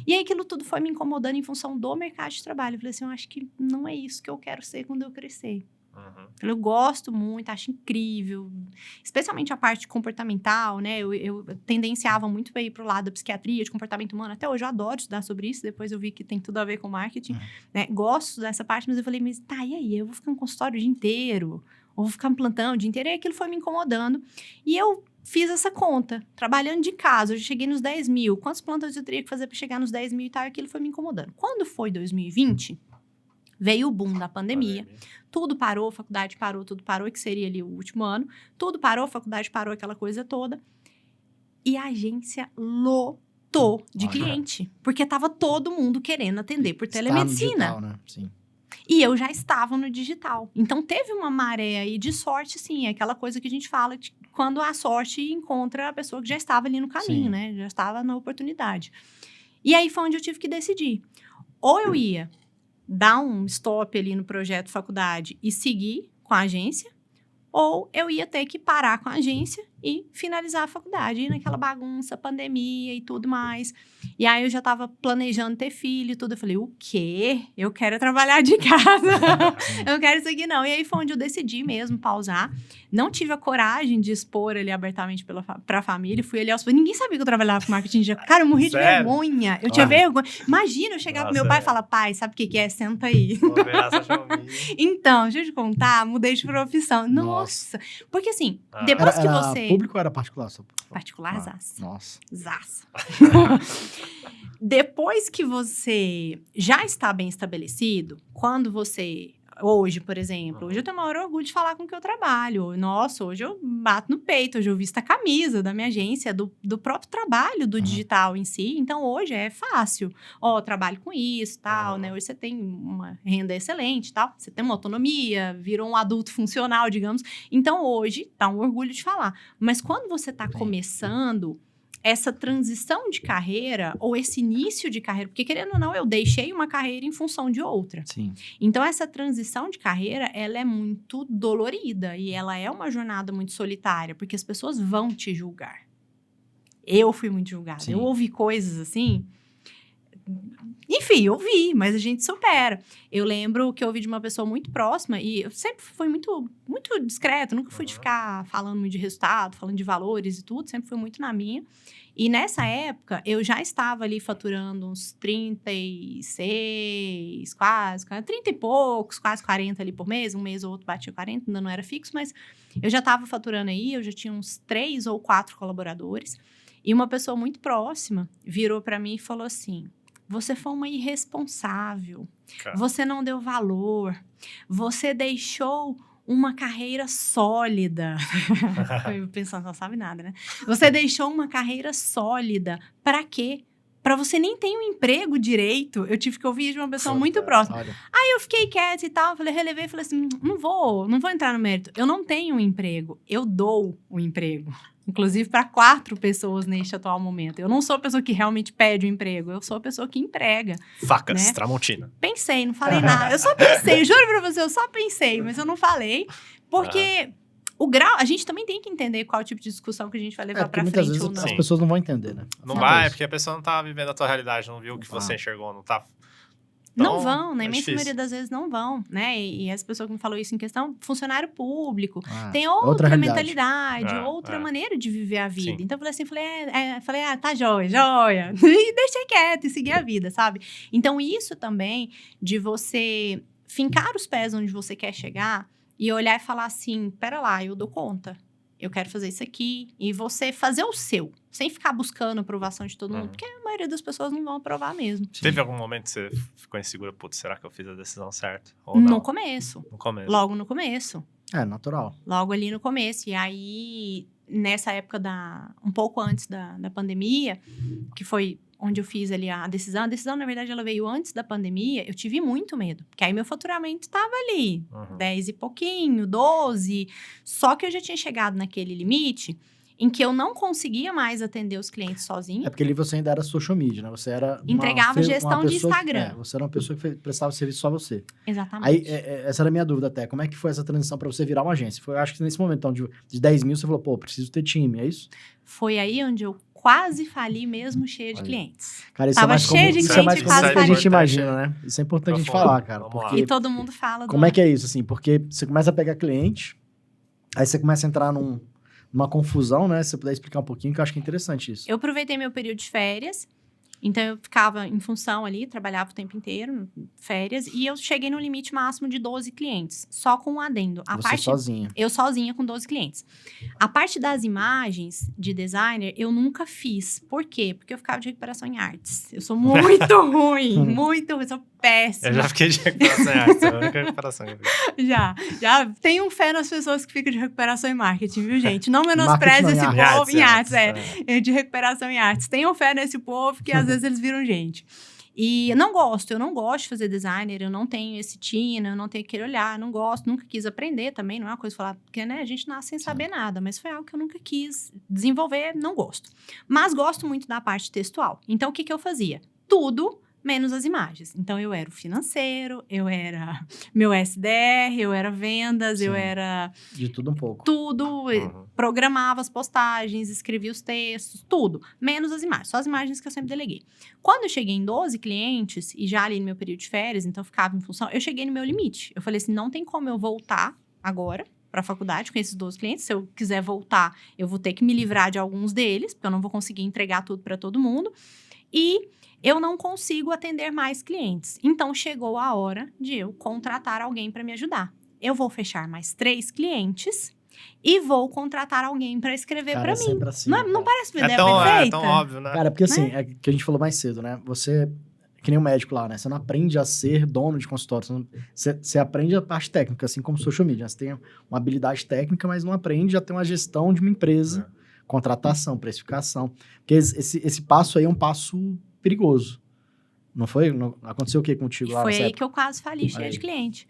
A: E aí aquilo tudo foi me incomodando em função do mercado de trabalho. Eu falei assim, eu acho que não é isso que eu quero ser quando eu crescer. Eu gosto muito, acho incrível, especialmente a parte comportamental, né? Eu tendenciava muito para ir pro lado da psiquiatria, de comportamento humano. Até hoje eu adoro estudar sobre isso, depois eu vi que tem tudo a ver com marketing, né? Gosto dessa parte, mas eu falei, mas tá, e aí? Eu vou ficar no consultório o dia inteiro? Ou vou ficar no plantão o dia inteiro? E aquilo foi me incomodando. E eu fiz essa conta, trabalhando de casa, eu já cheguei nos 10 mil. Quantos plantas eu teria que fazer para chegar nos 10 mil e tal? Aquilo foi me incomodando. Quando foi 2020, veio o boom da pandemia. Tudo parou, a faculdade parou, tudo parou, que seria ali o último ano. Tudo parou, a faculdade parou, aquela coisa toda. E a agência lotou de cliente. Porque tava todo mundo querendo atender por telemedicina.
B: Digital, né? Sim.
A: E eu já estava no digital. Então, teve uma maré aí de sorte, sim. É aquela coisa que a gente fala de quando a sorte encontra a pessoa que já estava ali no caminho, né? Já estava na oportunidade. E aí foi onde eu tive que decidir. Ou eu ia dar um stop ali no projeto faculdade e seguir com a agência, ou eu ia ter que parar com a agência e finalizar a faculdade. E naquela bagunça, pandemia e tudo mais. E aí eu já tava planejando ter filho e tudo. Eu falei, o quê? Eu quero trabalhar de casa. Eu não quero isso aqui, não. E aí foi onde eu decidi mesmo pausar. Não tive a coragem de expor ali abertamente pra família. Fui ali aos... Ninguém sabia que eu trabalhava com marketing digital. Cara, eu morri de vergonha. Eu tinha vergonha. Imagina eu chegar pro meu pai e falar, pai, sabe o que é? Senta aí. Então, deixa eu te contar, mudei de profissão. Nossa. Porque assim, depois que você...
B: Era público ou era particular?
A: Particular, zaça.
B: Nossa.
A: Zaça. Depois que você já está bem estabelecido, quando você... Hoje, por exemplo, hoje eu tenho o maior orgulho de falar com o que eu trabalho. Nossa, hoje eu bato no peito, hoje eu visto a camisa da minha agência, do próprio trabalho do digital em si. Então, hoje é fácil. Ó, eu trabalho com isso, tal, né? Hoje você tem uma renda excelente, tal. Você tem uma autonomia, virou um adulto funcional, digamos. Então, hoje, tá um orgulho de falar. Mas quando você tá começando... essa transição de carreira, ou esse início de carreira, porque querendo ou não, eu deixei uma carreira em função de outra.
B: Sim.
A: Então, essa transição de carreira, ela é muito dolorida, e ela é uma jornada muito solitária, porque as pessoas vão te julgar. Eu fui muito julgada.
B: Sim.
A: Eu ouvi coisas assim... Enfim, eu vi, mas a gente supera. Eu lembro que eu ouvi de uma pessoa muito próxima, e eu sempre fui muito, muito discreta, nunca fui de ficar falando muito de resultado, falando de valores e tudo, sempre fui muito na minha. E nessa época, eu já estava ali faturando uns 36, quase 30 e poucos, quase 40 ali por mês, um mês ou outro batia 40, ainda não era fixo, mas eu já estava faturando aí, eu já tinha uns 3 ou 4 colaboradores, e uma pessoa muito próxima virou para mim e falou assim: você foi uma irresponsável, você não deu valor, você deixou uma carreira sólida. Eu pensando, não sabe nada, né? Você deixou uma carreira sólida. Para quê? Para você nem ter um emprego direito. Eu tive que ouvir de uma pessoa muito próxima.
B: Olha.
A: Aí eu fiquei quieta e tal, relevei e falei assim, não vou entrar no mérito. Eu não tenho um emprego, eu dou o emprego. Inclusive para 4 pessoas neste atual momento. Eu não sou a pessoa que realmente pede o emprego, eu sou a pessoa que emprega.
C: Facas,
A: né?
C: Tramontina.
A: Pensei, não falei nada. Eu só pensei, juro pra você, eu só pensei, mas eu não falei. Porque o grau, a gente também tem que entender qual tipo de discussão que a gente vai levar pra
B: muitas
A: frente
B: vezes
A: ou não.
B: as pessoas não vão entender, né?
C: Não vai, porque a pessoa não tá vivendo a tua realidade, não viu o que você enxergou, não tá...
A: Não vão, na
C: é
A: imensa
C: difícil.
A: maioria das vezes não vão, né? E as pessoas que me falou isso em questão, funcionário público, tem
B: outra
A: outra
B: realidade.
A: mentalidade, outra maneira de viver a vida.
C: Sim.
A: Então, eu falei assim, tá joia. E deixei quieto e seguir a vida, sabe? Então, isso também de você fincar os pés onde você quer chegar e olhar e falar assim, pera lá, eu dou conta. Eu quero fazer isso aqui. E você fazer o seu, sem ficar buscando a aprovação de todo mundo. Porque a maioria das pessoas não vão aprovar mesmo.
C: Teve algum momento que você ficou insegura? Putz, será que eu fiz a decisão certa? Ou não?
A: No começo.
C: No começo.
A: Logo no começo.
B: É, natural.
A: Logo ali no começo. E aí, nessa época um pouco antes da pandemia, que foi onde eu fiz ali a decisão. A decisão, na verdade, ela veio antes da pandemia. Eu tive muito medo. Porque aí meu faturamento estava ali. 10 e pouquinho, 12. Só que eu já tinha chegado naquele limite em que eu não conseguia mais atender os clientes sozinho.
B: É porque ali você ainda era social media, né? Você era
A: Entregava gestão de Instagram.
B: Você era uma pessoa que prestava serviço só a você.
A: Exatamente.
B: Aí, essa era a minha dúvida até. Como é que foi essa transição para você virar uma agência? Eu acho que nesse momento, então, de 10 mil, você falou, pô, preciso ter time, é isso?
A: Foi aí onde eu quase fali mesmo cheia de clientes.
B: Cara, isso
A: Tava
B: é mais
A: cheia
B: comum,
A: de
B: isso é
A: cliente
B: mais
A: e
B: comum
A: quase
B: do que a gente
A: falei.
B: imagina, né? Isso é importante a gente falar, cara.
C: Vamos lá.
B: Porque
A: E todo mundo fala
B: como é que é isso, assim? Porque você começa a pegar cliente, aí você começa a entrar numa confusão, né? Se você puder explicar um pouquinho, que eu acho que é interessante isso.
A: Eu aproveitei meu período de férias Então, eu ficava em função ali, trabalhava o tempo inteiro, férias, e eu cheguei no limite máximo de 12 clientes, só com um adendo.
B: Você sozinha.
A: Eu sozinha com 12 clientes. A parte das imagens de designer, eu nunca fiz. Por quê? Porque eu ficava de recuperação em artes. Eu sou muito ruim, sou péssima.
C: Eu já fiquei de recuperação em artes, é a única recuperação que eu fiz.
A: Já. Tenham fé nas pessoas que ficam de recuperação em marketing, viu, gente? Não menospreze esse povo em artes, de recuperação em artes. Tenham fé nesse povo que às vezes eles viram gente. E eu não gosto de fazer designer, eu não tenho esse tino, eu não tenho aquele olhar, não gosto, nunca quis aprender também, não é uma coisa falar, porque né, a gente nasce sem saber nada, mas foi algo que eu nunca quis desenvolver, não gosto. Mas gosto muito da parte textual. Então, o que eu fazia? Tudo menos as imagens. Então, eu era o financeiro, eu era meu SDR, eu era vendas, eu era...
B: De tudo um pouco.
A: Tudo, programava as postagens, escrevia os textos, tudo. Menos as imagens, só as imagens que eu sempre deleguei. Quando eu cheguei em 12 clientes, e já ali no meu período de férias, então eu ficava em função, eu cheguei no meu limite. Eu falei assim, não tem como eu voltar agora para a faculdade com esses 12 clientes. Se eu quiser voltar, eu vou ter que me livrar de alguns deles, porque eu não vou conseguir entregar tudo para todo mundo. E eu não consigo atender mais clientes. Então, chegou a hora de eu contratar alguém para me ajudar. Eu vou fechar mais 3 clientes e vou contratar alguém para escrever para mim.
B: Sempre assim,
A: não parece uma ideia
C: tão,
A: perfeita?
C: É tão óbvio, né?
B: Cara, porque assim, é que a gente falou mais cedo, né? Você, que nem o médico lá, né? Você não aprende a ser dono de consultório. Você aprende a parte técnica, assim como social media. Você tem uma habilidade técnica, mas não aprende a ter uma gestão de uma empresa, contratação, precificação. Porque esse passo aí é um passo perigoso. Não foi? Aconteceu o que contigo lá?
A: Foi aí que eu quase fali cheia de cliente.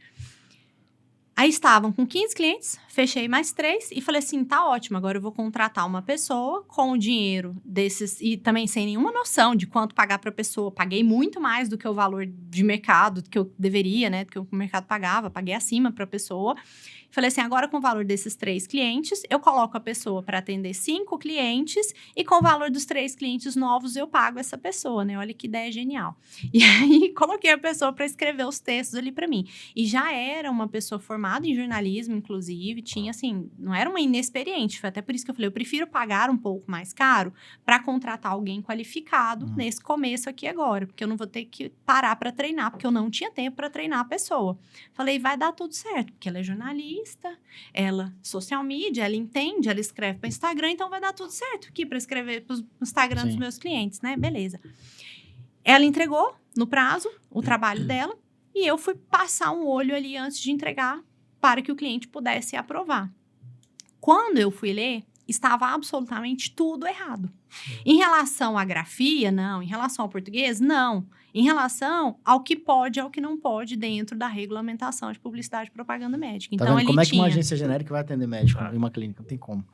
A: Aí estavam com 15 clientes, fechei mais 3 e falei assim, tá ótimo, agora eu vou contratar uma pessoa com o dinheiro desses, e também sem nenhuma noção de quanto pagar para a pessoa. Paguei muito mais do que o valor de mercado, que eu deveria, né, do que o mercado pagava, paguei acima para a pessoa. Falei assim, agora com o valor desses 3 clientes, eu coloco a pessoa para atender 5 clientes e com o valor dos 3 clientes novos eu pago essa pessoa, né? Olha que ideia genial. E aí, coloquei a pessoa para escrever os textos ali para mim. E já era uma pessoa formada em jornalismo, inclusive, tinha assim, não era uma inexperiente, foi até por isso que eu falei, eu prefiro pagar um pouco mais caro para contratar alguém qualificado nesse começo aqui agora, porque eu não vou ter que parar para treinar, porque eu não tinha tempo para treinar a pessoa. Falei, vai dar tudo certo, porque ela é jornalista, ela social media, ela entende, ela escreve para Instagram, então vai dar tudo certo aqui para escrever para o Instagram dos meus clientes, né? Beleza. Ela entregou no prazo o trabalho dela e eu fui passar um olho ali antes de entregar para que o cliente pudesse aprovar. Quando eu fui ler, estava absolutamente tudo errado. Em relação à grafia, não. Em relação ao português, não. Em relação ao que pode e ao que não pode dentro da regulamentação de publicidade e propaganda médica. Então,
B: como é que uma agência genérica vai atender médico em uma clínica? Não tem como.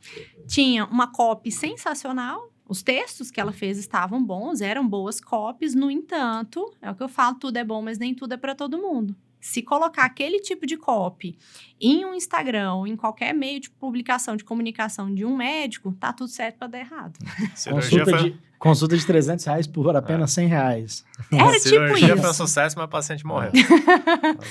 A: Tinha uma copy sensacional. Os textos que ela fez estavam bons, eram boas copies. No entanto, é o que eu falo, tudo é bom, mas nem tudo é para todo mundo. Se colocar aquele tipo de copy em um Instagram ou em qualquer meio de publicação, de comunicação de um médico, tá tudo certo para dar errado.
B: Consulta de R$300 por apenas R$100.
A: Era tipo
C: cirurgia
A: isso.
C: foi um sucesso, mas o paciente morreu.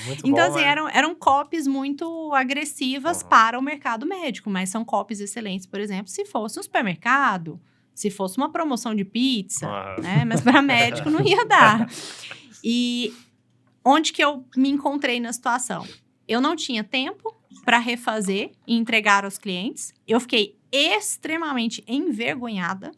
C: Muito
A: então,
C: bom,
A: assim, eram copies muito agressivas para o mercado médico, mas são copies excelentes, por exemplo, se fosse um supermercado, se fosse uma promoção de pizza, né? Mas para médico não ia dar. E onde que eu me encontrei na situação? Eu não tinha tempo para refazer e entregar aos clientes. Eu fiquei extremamente envergonhada,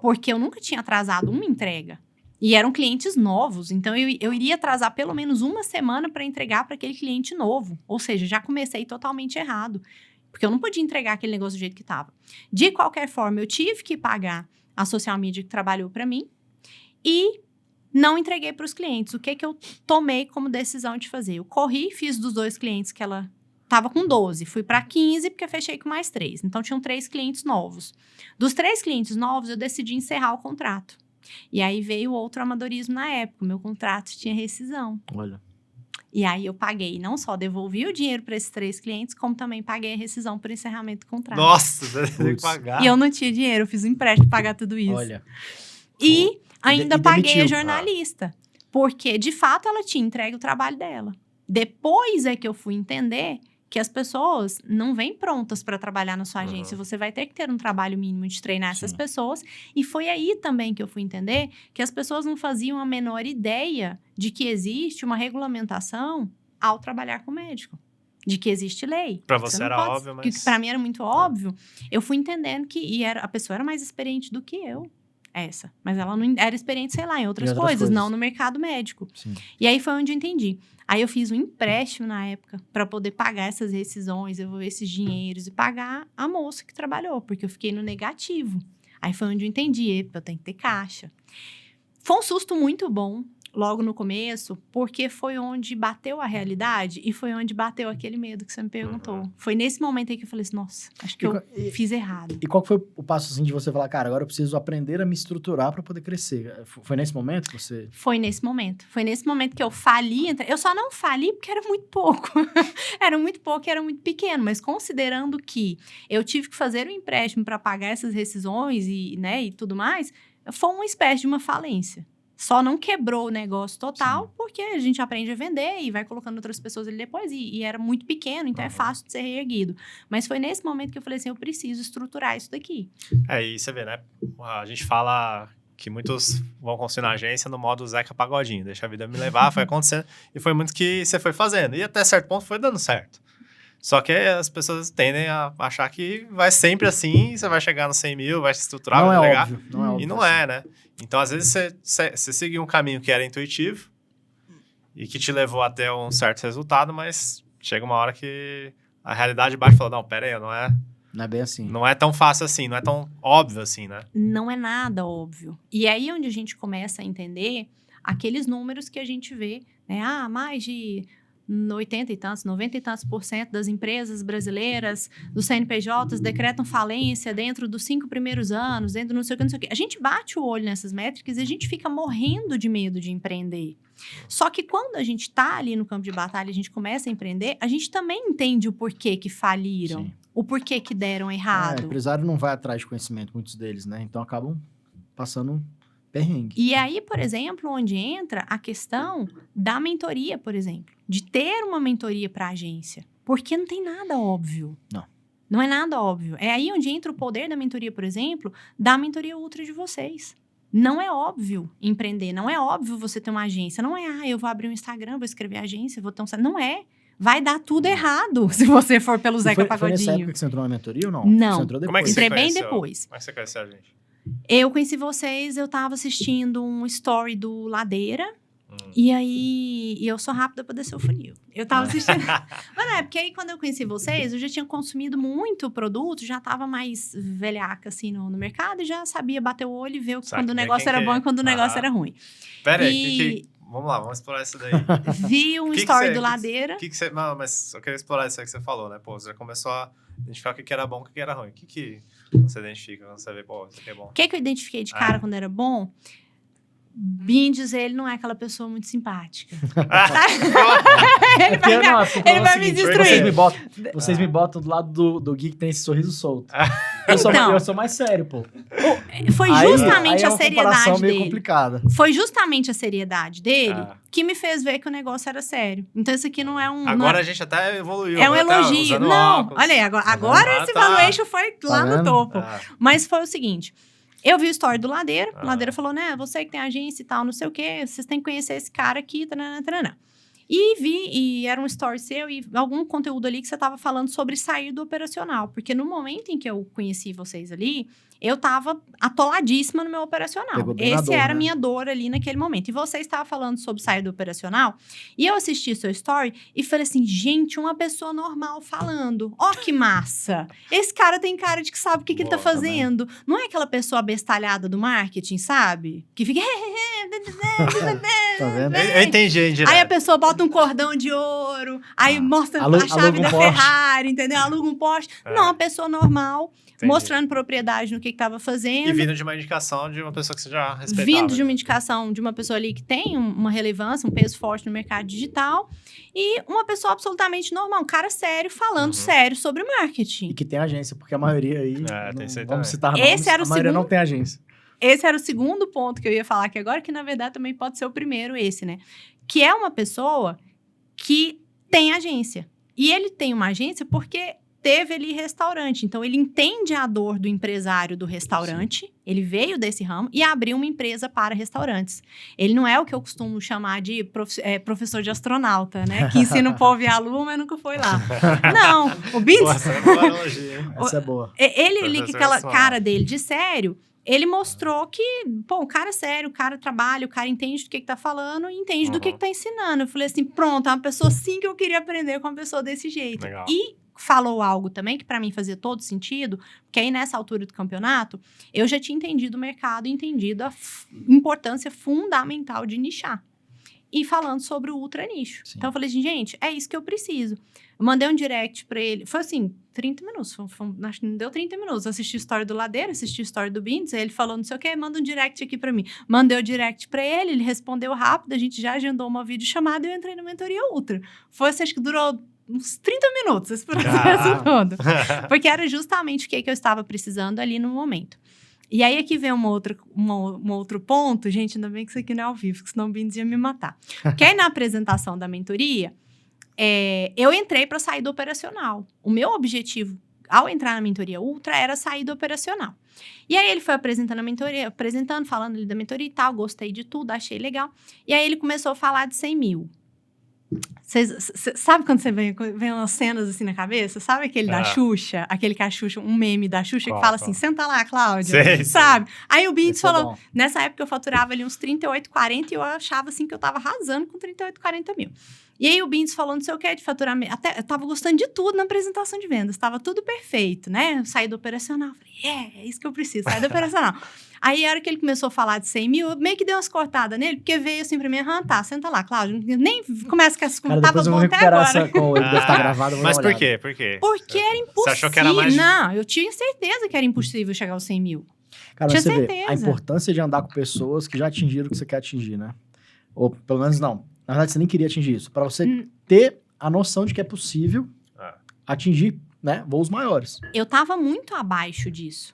A: porque eu nunca tinha atrasado uma entrega. E eram clientes novos, então eu iria atrasar pelo menos uma semana para entregar para aquele cliente novo. Ou seja, já comecei totalmente errado, porque eu não podia entregar aquele negócio do jeito que estava. De qualquer forma, eu tive que pagar a social media que trabalhou para mim e não entreguei para os clientes. O que eu tomei como decisão de fazer? Eu corri, fiz dos 2 clientes que ela estava com 12. Fui para 15 porque fechei com mais 3. Então, tinham 3 clientes novos. Dos 3 clientes novos, eu decidi encerrar o contrato. E aí veio outro amadorismo na época. Meu contrato tinha rescisão.
B: Olha.
A: E aí eu paguei, não só devolvi o dinheiro para esses 3 clientes, como também paguei a rescisão por encerramento do contrato.
C: Nossa, você tem que pagar.
A: E eu não tinha dinheiro, eu fiz um empréstimo para pagar tudo isso.
B: Olha.
A: E ainda paguei a
B: demitiu.
A: jornalista, porque de fato ela tinha entregue o trabalho dela. Depois é que eu fui entender Porque as pessoas não vêm prontas para trabalhar na sua agência. Você vai ter que ter um trabalho mínimo de treinar essas pessoas. E foi aí também que eu fui entender que as pessoas não faziam a menor ideia de que existe uma regulamentação ao trabalhar com médico. De que existe lei.
C: Pra você era óbvio, mas...
A: Que pra mim era muito óbvio. Eu fui entendendo que a pessoa era mais experiente do que eu. Mas ela não era experiente, sei lá, em outras coisas, não no mercado médico.
B: Sim.
A: E aí foi onde eu entendi. Aí eu fiz um empréstimo na época para poder pagar essas rescisões, devolver esses dinheiros e pagar a moça que trabalhou, porque eu fiquei no negativo. Aí foi onde eu entendi, eu tenho que ter caixa. Foi um susto muito bom, logo no começo, porque foi onde bateu a realidade e foi onde bateu aquele medo que você me perguntou. Foi nesse momento aí que eu falei assim, nossa, acho que eu fiz errado.
B: E qual foi o passo assim de você falar, cara, agora eu preciso aprender a me estruturar para poder crescer? Foi nesse momento que você...
A: Foi nesse momento. Foi nesse momento que eu fali. Eu só não fali porque era muito pouco. Era muito pouco e era muito pequeno. Mas considerando que eu tive que fazer um empréstimo para pagar essas rescisões e tudo mais, foi uma espécie de uma falência. Só não quebrou o negócio total, porque a gente aprende a vender e vai colocando outras pessoas ali depois. E era muito pequeno, então é fácil de ser reerguido. Mas foi nesse momento que eu falei assim, eu preciso estruturar isso daqui.
C: E você vê, né? A gente fala que muitos vão construir na agência no modo Zeca Pagodinho. Deixa a vida me levar, foi acontecendo. E foi muito que você foi fazendo. E até certo ponto foi dando certo. Só que as pessoas tendem a achar que vai sempre assim, você vai chegar nos 100 mil, vai se estruturar,
B: não
C: vai
B: é
C: pegar.
B: óbvio, não é óbvio.
C: E não é, né? Então, às vezes, você seguiu um caminho que era intuitivo e que te levou até um certo resultado, mas chega uma hora que a realidade bate e fala, não, pera aí,
B: não é bem assim.
C: Não é tão fácil assim, não é tão óbvio assim, né?
A: Não é nada óbvio. E é aí onde a gente começa a entender aqueles números que a gente vê, né? Mais de 80 e tantos, 90 e tantos % das empresas brasileiras, dos CNPJs, decretam falência dentro dos 5 primeiros anos, dentro do não sei o que, não sei o que. A gente bate o olho nessas métricas e a gente fica morrendo de medo de empreender. Só que quando a gente tá ali no campo de batalha, a gente começa a empreender, a gente também entende o porquê que faliram, o porquê que deram errado.
B: O empresário não vai atrás de conhecimento, muitos deles, né? Então acabam passando perrengue.
A: E aí, por exemplo, onde entra a questão da mentoria, por exemplo. De ter uma mentoria para a agência. Porque não tem nada óbvio. Não é nada óbvio. É aí onde entra o poder da mentoria, por exemplo, da mentoria ultra de vocês. Não é óbvio empreender. Não é óbvio você ter uma agência. Não é, eu vou abrir um Instagram, vou escrever agência, vou ter um... Não é. Vai dar tudo errado se você for pelo Zeca Pagodinho.
B: Foi nessa época que você entrou na mentoria ou não?
A: Não.
B: Você entrou depois?
C: Como é que você
A: Entrei bem
C: conheceu?
A: depois.
C: Como é que você conheceu a gente?
A: Eu conheci vocês, eu tava assistindo um story do Ladeira. E aí, eu sou rápida pra descer o funil. Eu tava assistindo. Mas porque aí quando eu conheci vocês, eu já tinha consumido muito produto, já tava mais velhaca assim no mercado e já sabia bater o olho e ver quando o negócio era bom e quando o negócio era ruim.
C: Pera aí, vamos lá, vamos explorar isso daí.
A: Vi um story do Ladeira.
C: Não, mas eu queria explorar isso aí que você falou, né? Pô, você já começou a identificar o que era bom e o que era ruim. O que você identifica quando você vê, pô, isso aqui é bom?
A: O que eu identifiquei de cara quando era bom? Bindes, ele não é aquela pessoa muito simpática. Ele vai me destruir.
B: Vocês me botam do lado do Gui que tem esse sorriso solto. Eu sou mais sério, pô.
A: Foi justamente a seriedade
B: meio
A: dele.
B: Complicada.
A: Foi justamente a seriedade dele que me fez ver que o negócio era sério. Então, isso aqui não é um...
C: Agora a gente até evoluiu.
A: É um elogio. Não, olha aí, agora esse valuation foi lá no topo. Mas foi o seguinte... Eu vi o story do Ladeira. O Ladeira falou, né? Você que tem agência e tal, não sei o quê. Vocês têm que conhecer esse cara aqui. Taranã. E era um story seu e algum conteúdo ali que você tava falando sobre sair do operacional. Porque no momento em que eu conheci vocês ali, eu tava atoladíssima no meu operacional. Esse era a minha dor ali naquele momento. E você estava falando sobre sair do operacional. E eu assisti seu story e falei assim, gente, uma pessoa normal falando. Ó, que massa! Esse cara tem cara de que sabe o que ele tá fazendo. Também. Não é aquela pessoa abestalhada do marketing, sabe? Que fica...
B: Tá vendo?
C: Eu entendi.
A: Aí a pessoa bota um cordão de ouro, aí mostra a chave da Ferrari, entendeu? Aluga um Porsche. Não, uma pessoa normal, mostrando propriedade no que estava fazendo.
C: E vindo de uma indicação de uma pessoa que você já respeitava.
A: Vindo de uma indicação de uma pessoa ali que tem uma relevância, um peso forte no mercado digital. E uma pessoa absolutamente normal, um cara sério, falando sério sobre marketing.
B: E que tem agência, porque a maioria aí... vamos citar
A: nomes,
B: a maioria não tem agência.
A: Esse era o segundo ponto que eu ia falar aqui agora, que na verdade também pode ser o primeiro esse, né? Que é uma pessoa que tem agência. E ele tem uma agência porque teve ali restaurante. Então, ele entende a dor do empresário do restaurante. Sim. Ele veio desse ramo e abriu uma empresa para restaurantes. Ele não é o que eu costumo chamar de professor de astronauta, né? Que ensina o povo e a lua, mas nunca foi lá. Não, o Bindes...
C: Essa é boa analogia.
B: Essa é boa.
A: Ele ali, com aquela cara dele de sério, ele mostrou que, pô, o cara é sério, o cara trabalha, o cara entende do que tá falando e entende do que tá ensinando. Eu falei assim, pronto, é uma pessoa assim que eu queria aprender com uma pessoa desse jeito.
C: Legal.
A: E falou algo também que para mim fazia todo sentido, porque aí nessa altura do campeonato, eu já tinha entendido o mercado, entendido a importância fundamental de nichar. E falando sobre o ultra nicho. Sim. Então eu falei assim, gente, é isso que eu preciso. Eu mandei um direct pra ele, foi assim, 30 minutos, acho que não deu 30 minutos. Eu assisti a história do Ladeira, assisti a história do Bindes, aí ele falou não sei o que, manda um direct aqui pra mim. Mandei o direct pra ele respondeu rápido, a gente já agendou uma videochamada e eu entrei na mentoria ultra. Foi assim, acho que durou uns 30 minutos esse processo todo. Porque era justamente o que eu estava precisando ali no momento. E aí aqui vem um outro ponto, gente, ainda bem que isso aqui não é ao vivo, porque senão o Bindes ia me matar. Porque aí na apresentação da mentoria, eu entrei para sair do operacional. O meu objetivo, ao entrar na mentoria ultra, era sair do operacional. E aí ele foi apresentando a mentoria, falando ali da mentoria e tal, gostei de tudo, achei legal. E aí ele começou a falar de 100 mil. Sabe quando você vem umas cenas assim na cabeça? Sabe aquele da Xuxa? Aquele que a Xuxa, um meme da Xuxa que fala assim, senta lá, Cláudia. Sabe? Aí o Bindes falou, nessa época eu faturava ali uns 38, 40 e eu achava assim que eu tava arrasando com 38, 40 mil. E aí o Bindes falou não sei o que de faturamento. Até eu tava gostando de tudo na apresentação de vendas. Tava tudo perfeito, né? Eu saí do operacional. Falei, é isso que eu preciso, sair do operacional. Aí, a hora que ele começou a falar de 100 mil, eu meio que dei umas cortadas nele, porque veio assim pra mim, tá, senta lá, Cláudio. Nem começa com essa conta, tava bom até agora.
B: Essa call, ele deve estar gravado.
C: Mas por quê? Por quê?
A: Porque era impossível.
C: Você achou que era mais...
A: Não, eu tinha certeza que era impossível chegar aos 100 mil.
B: Cara, mas você vê a importância de andar com pessoas que já atingiram o que você quer atingir, né? Ou pelo menos não. Na verdade, você nem queria atingir isso. Pra você ter a noção de que é possível atingir, né, voos maiores.
A: Eu tava muito abaixo disso.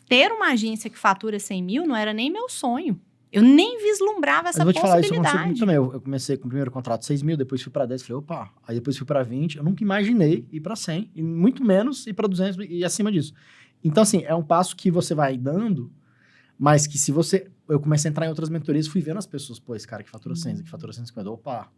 A: Ter uma agência que fatura 100 mil não era nem meu sonho. Eu nem vislumbrava essa possibilidade.
B: Mas vou te falar, isso aconteceu comigo também. Eu comecei com o primeiro contrato 6 mil, depois fui pra 10, falei, opa. Aí depois fui pra 20. Eu nunca imaginei ir pra 100, e muito menos ir pra 200 e acima disso. Então, assim, é um passo que você vai dando, mas que se você... Eu comecei a entrar em outras mentorias, fui vendo as pessoas, pô, esse cara que fatura 100, que fatura 150, opa.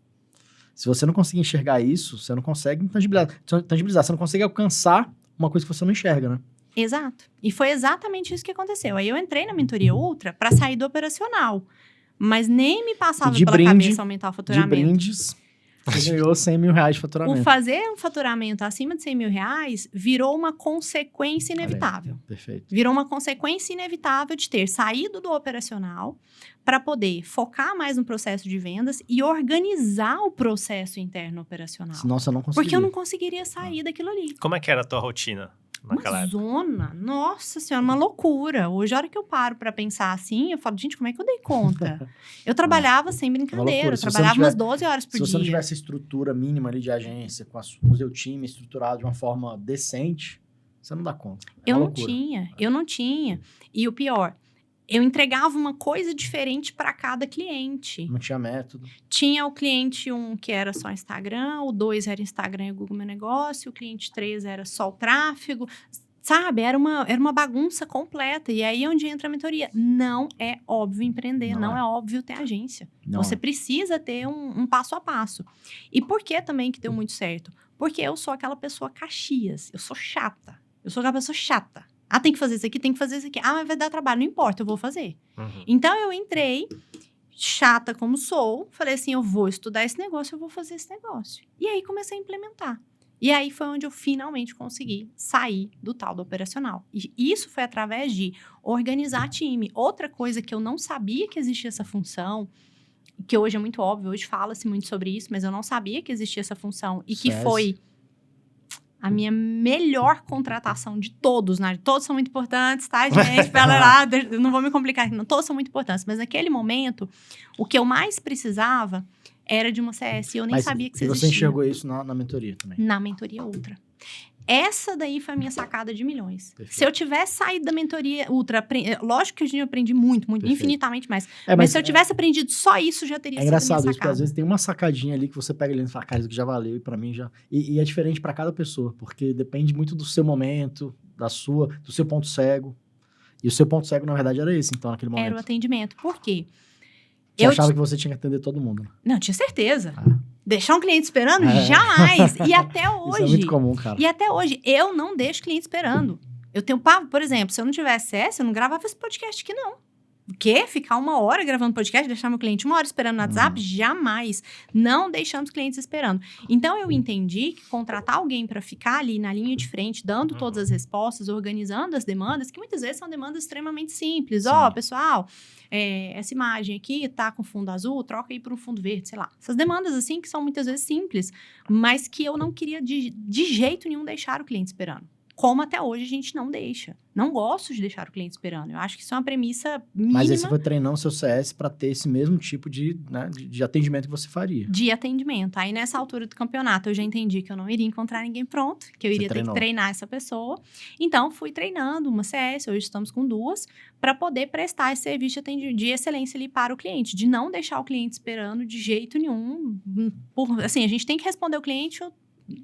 B: Se você não conseguir enxergar isso, você não consegue tangibilizar, você não consegue alcançar uma coisa que você não enxerga, né?
A: Exato. E foi exatamente isso que aconteceu. Aí eu entrei na mentoria ultra para sair do operacional. Mas nem me passava pela cabeça aumentar o faturamento.
B: De brindes, você ganhou 100 mil reais de faturamento.
A: O fazer um faturamento acima de 100 mil reais virou uma consequência inevitável.
B: Perfeito.
A: Virou uma consequência inevitável de ter saído do operacional para poder focar mais no processo de vendas e organizar o processo interno operacional.
B: Senão você não conseguiria.
A: Porque eu não conseguiria sair daquilo ali.
C: Como é que era a tua rotina?
A: Uma zona, nossa senhora, uma loucura. Hoje, a hora que eu paro pra pensar assim, eu falo, gente, como é que eu dei conta? Eu trabalhava sem brincadeira, eu trabalhava umas 12 horas por dia.
B: Se você não tivesse estrutura mínima ali de agência, com o seu time estruturado de uma forma decente, você não dá conta.
A: Eu não tinha. E o pior, eu entregava uma coisa diferente para cada cliente.
B: Não tinha método.
A: Tinha o cliente 1 que era só Instagram, o 2 era Instagram e Google Meu Negócio, o cliente 3 era só o tráfego. Sabe, era uma bagunça completa. E aí é onde entra a mentoria. Não é óbvio empreender, não é óbvio ter agência. Você precisa ter um passo a passo. E por que também que deu muito certo? Porque eu sou aquela pessoa Caxias, eu sou chata. Eu sou aquela pessoa chata. Ah, tem que fazer isso aqui, tem que fazer isso aqui. Ah, mas vai dar trabalho. Não importa, eu vou fazer. Então, eu entrei, chata como sou, falei assim, eu vou estudar esse negócio, eu vou fazer esse negócio. E aí, comecei a implementar. E aí, foi onde eu finalmente consegui sair do tal do operacional. E isso foi através de organizar time. Outra coisa que eu não sabia que existia essa função, que hoje é muito óbvio, hoje fala-se muito sobre isso, mas eu não sabia que existia essa função. E que foi... a minha melhor contratação de todos, né? Todos são muito importantes, tá, gente? Eu não vou me complicar aqui, não. Todos são muito importantes. Mas naquele momento, o que eu mais precisava era de uma CS. E eu nem sabia que isso existia.
B: E você enxergou isso na mentoria também?
A: Na mentoria ultra. essa daí foi a minha sacada de milhões.
B: Perfeito.
A: Se eu tivesse saído da mentoria ultra, lógico que hoje eu aprendi muito,
B: Perfeito.
A: infinitamente mais.
B: É,
A: Mas se eu tivesse aprendido só isso, já teria
B: É
A: sido a
B: engraçado
A: minha
B: isso, porque
A: sacada.
B: às vezes tem uma sacadinha ali que você pega ali e fala, cara, isso que já valeu, e pra mim já... E é diferente pra cada pessoa, porque depende muito do seu momento, do seu ponto cego. E o seu ponto cego, na verdade, era esse, então, naquele momento.
A: Era o atendimento. Por quê?
B: Você achava que você tinha que atender todo mundo, né?
A: Não, tinha certeza.
B: Ah.
A: Deixar um cliente esperando?
B: É.
A: Jamais. E até hoje.
B: Isso é muito comum, cara.
A: E até hoje, eu não deixo cliente esperando. Eu tenho pavo, por exemplo, se eu não tivesse CS, eu não gravava esse podcast aqui, não. O quê? Ficar 1 hora gravando podcast, deixar meu cliente 1 hora esperando no WhatsApp? Jamais. Não deixamos clientes esperando. Então, eu entendi que contratar alguém para ficar ali na linha de frente, dando todas as respostas, organizando as demandas, que muitas vezes são demandas extremamente simples. Ó, pessoal, essa imagem aqui tá com fundo azul, troca aí para um fundo verde, sei lá. Essas demandas, assim, que são muitas vezes simples, mas que eu não queria de jeito nenhum deixar o cliente esperando. Como até hoje a gente não deixa. Não gosto de deixar o cliente esperando. Eu acho que isso é uma premissa mínima.
B: Mas aí você foi treinando o seu CS para ter esse mesmo tipo de atendimento que você faria.
A: De atendimento. Aí, nessa altura do campeonato, eu já entendi que eu não iria encontrar ninguém pronto, que eu iria ter que treinar essa pessoa. Então, fui treinando uma CS, hoje estamos com 2, para poder prestar esse serviço de excelência ali para o cliente, de não deixar o cliente esperando de jeito nenhum. Assim, a gente tem que responder o cliente em,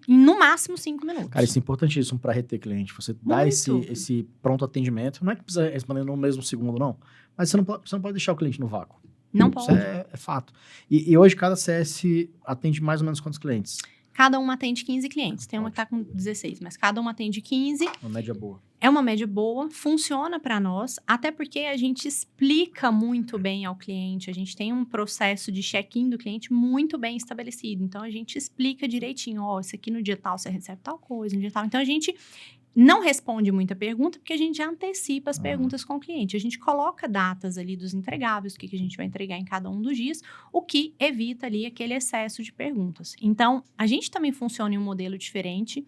A: no máximo, 5 minutos.
B: Cara, isso é importantíssimo para reter cliente. Você dá esse pronto atendimento. Não é que precisa responder no mesmo segundo, não. Mas você não pode deixar o cliente no vácuo.
A: Não pode.
B: Isso é fato. E hoje, cada CS atende mais ou menos quantos clientes?
A: Cada uma atende 15 clientes. Tem uma que está com 16, mas cada uma atende 15.
B: Uma média boa.
A: É uma média boa, funciona para nós, até porque a gente explica muito bem ao cliente, a gente tem um processo de check-in do cliente muito bem estabelecido. Então, a gente explica direitinho, isso aqui no dia tal você recebe tal coisa, no dia tal. Então, a gente não responde muita pergunta, porque a gente já antecipa as perguntas com o cliente. A gente coloca datas ali dos entregáveis, o que a gente vai entregar em cada um dos dias, o que evita ali aquele excesso de perguntas. Então, a gente também funciona em um modelo diferente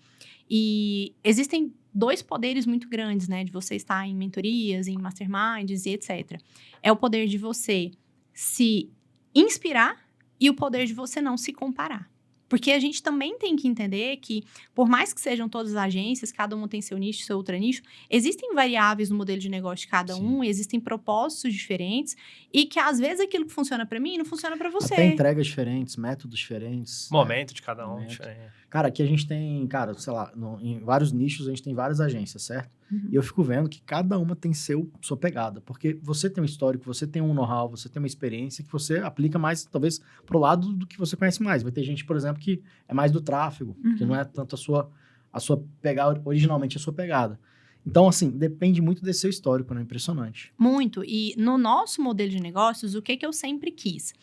A: e existem 2 poderes muito grandes, né? De você estar em mentorias, em masterminds e etc. É o poder de você se inspirar e o poder de você não se comparar. Porque a gente também tem que entender que, por mais que sejam todas as agências, cada uma tem seu nicho, seu ultra nicho, existem variáveis no modelo de negócio de cada um, existem propósitos diferentes, e que às vezes aquilo que funciona para mim não funciona para você.
B: Até entregas diferentes, métodos diferentes.
C: Momento de cada um diferente.
B: Cara, aqui a gente tem, sei lá, em vários nichos a gente tem várias agências, certo? E eu fico vendo que cada uma tem sua pegada, porque você tem um histórico, você tem um know-how, você tem uma experiência que você aplica mais, talvez, pro lado do que você conhece mais. Vai ter gente, por exemplo, que é mais do tráfego, que não é tanto a sua pegada, originalmente a sua pegada. Então, assim, depende muito desse seu histórico, né? Impressionante.
A: Muito. E no nosso modelo de negócios, o que eu sempre quis?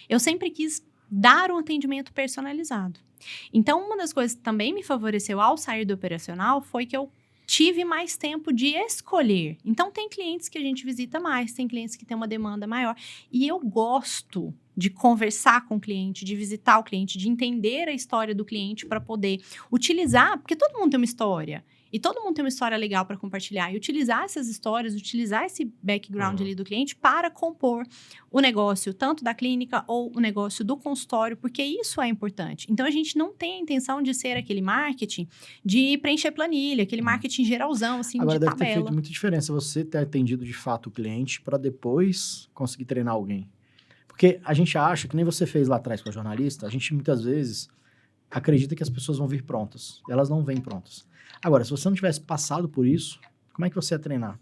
A: Eu sempre quis dar um atendimento personalizado. Então, uma das coisas que também me favoreceu ao sair do operacional foi que eu tive mais tempo de escolher. Então, tem clientes que a gente visita mais, tem clientes que têm uma demanda maior. E eu gosto de conversar com o cliente, de visitar o cliente, de entender a história do cliente para poder utilizar, porque todo mundo tem uma história. E todo mundo tem uma história legal para compartilhar. E utilizar essas histórias, utilizar esse background ali do cliente para compor o negócio, tanto da clínica ou o negócio do consultório, porque isso é importante. Então, a gente não tem a intenção de ser aquele marketing de preencher planilha, aquele marketing geralzão, assim,
B: agora,
A: de
B: deve
A: tabela.
B: ter feito muita diferença você ter atendido de fato o cliente para depois conseguir treinar alguém. Porque a gente acha, que nem você fez lá atrás com a jornalista, a gente muitas vezes acredita que as pessoas vão vir prontas. E elas não vêm prontas. Agora, se você não tivesse passado por isso, como é que você ia treinar?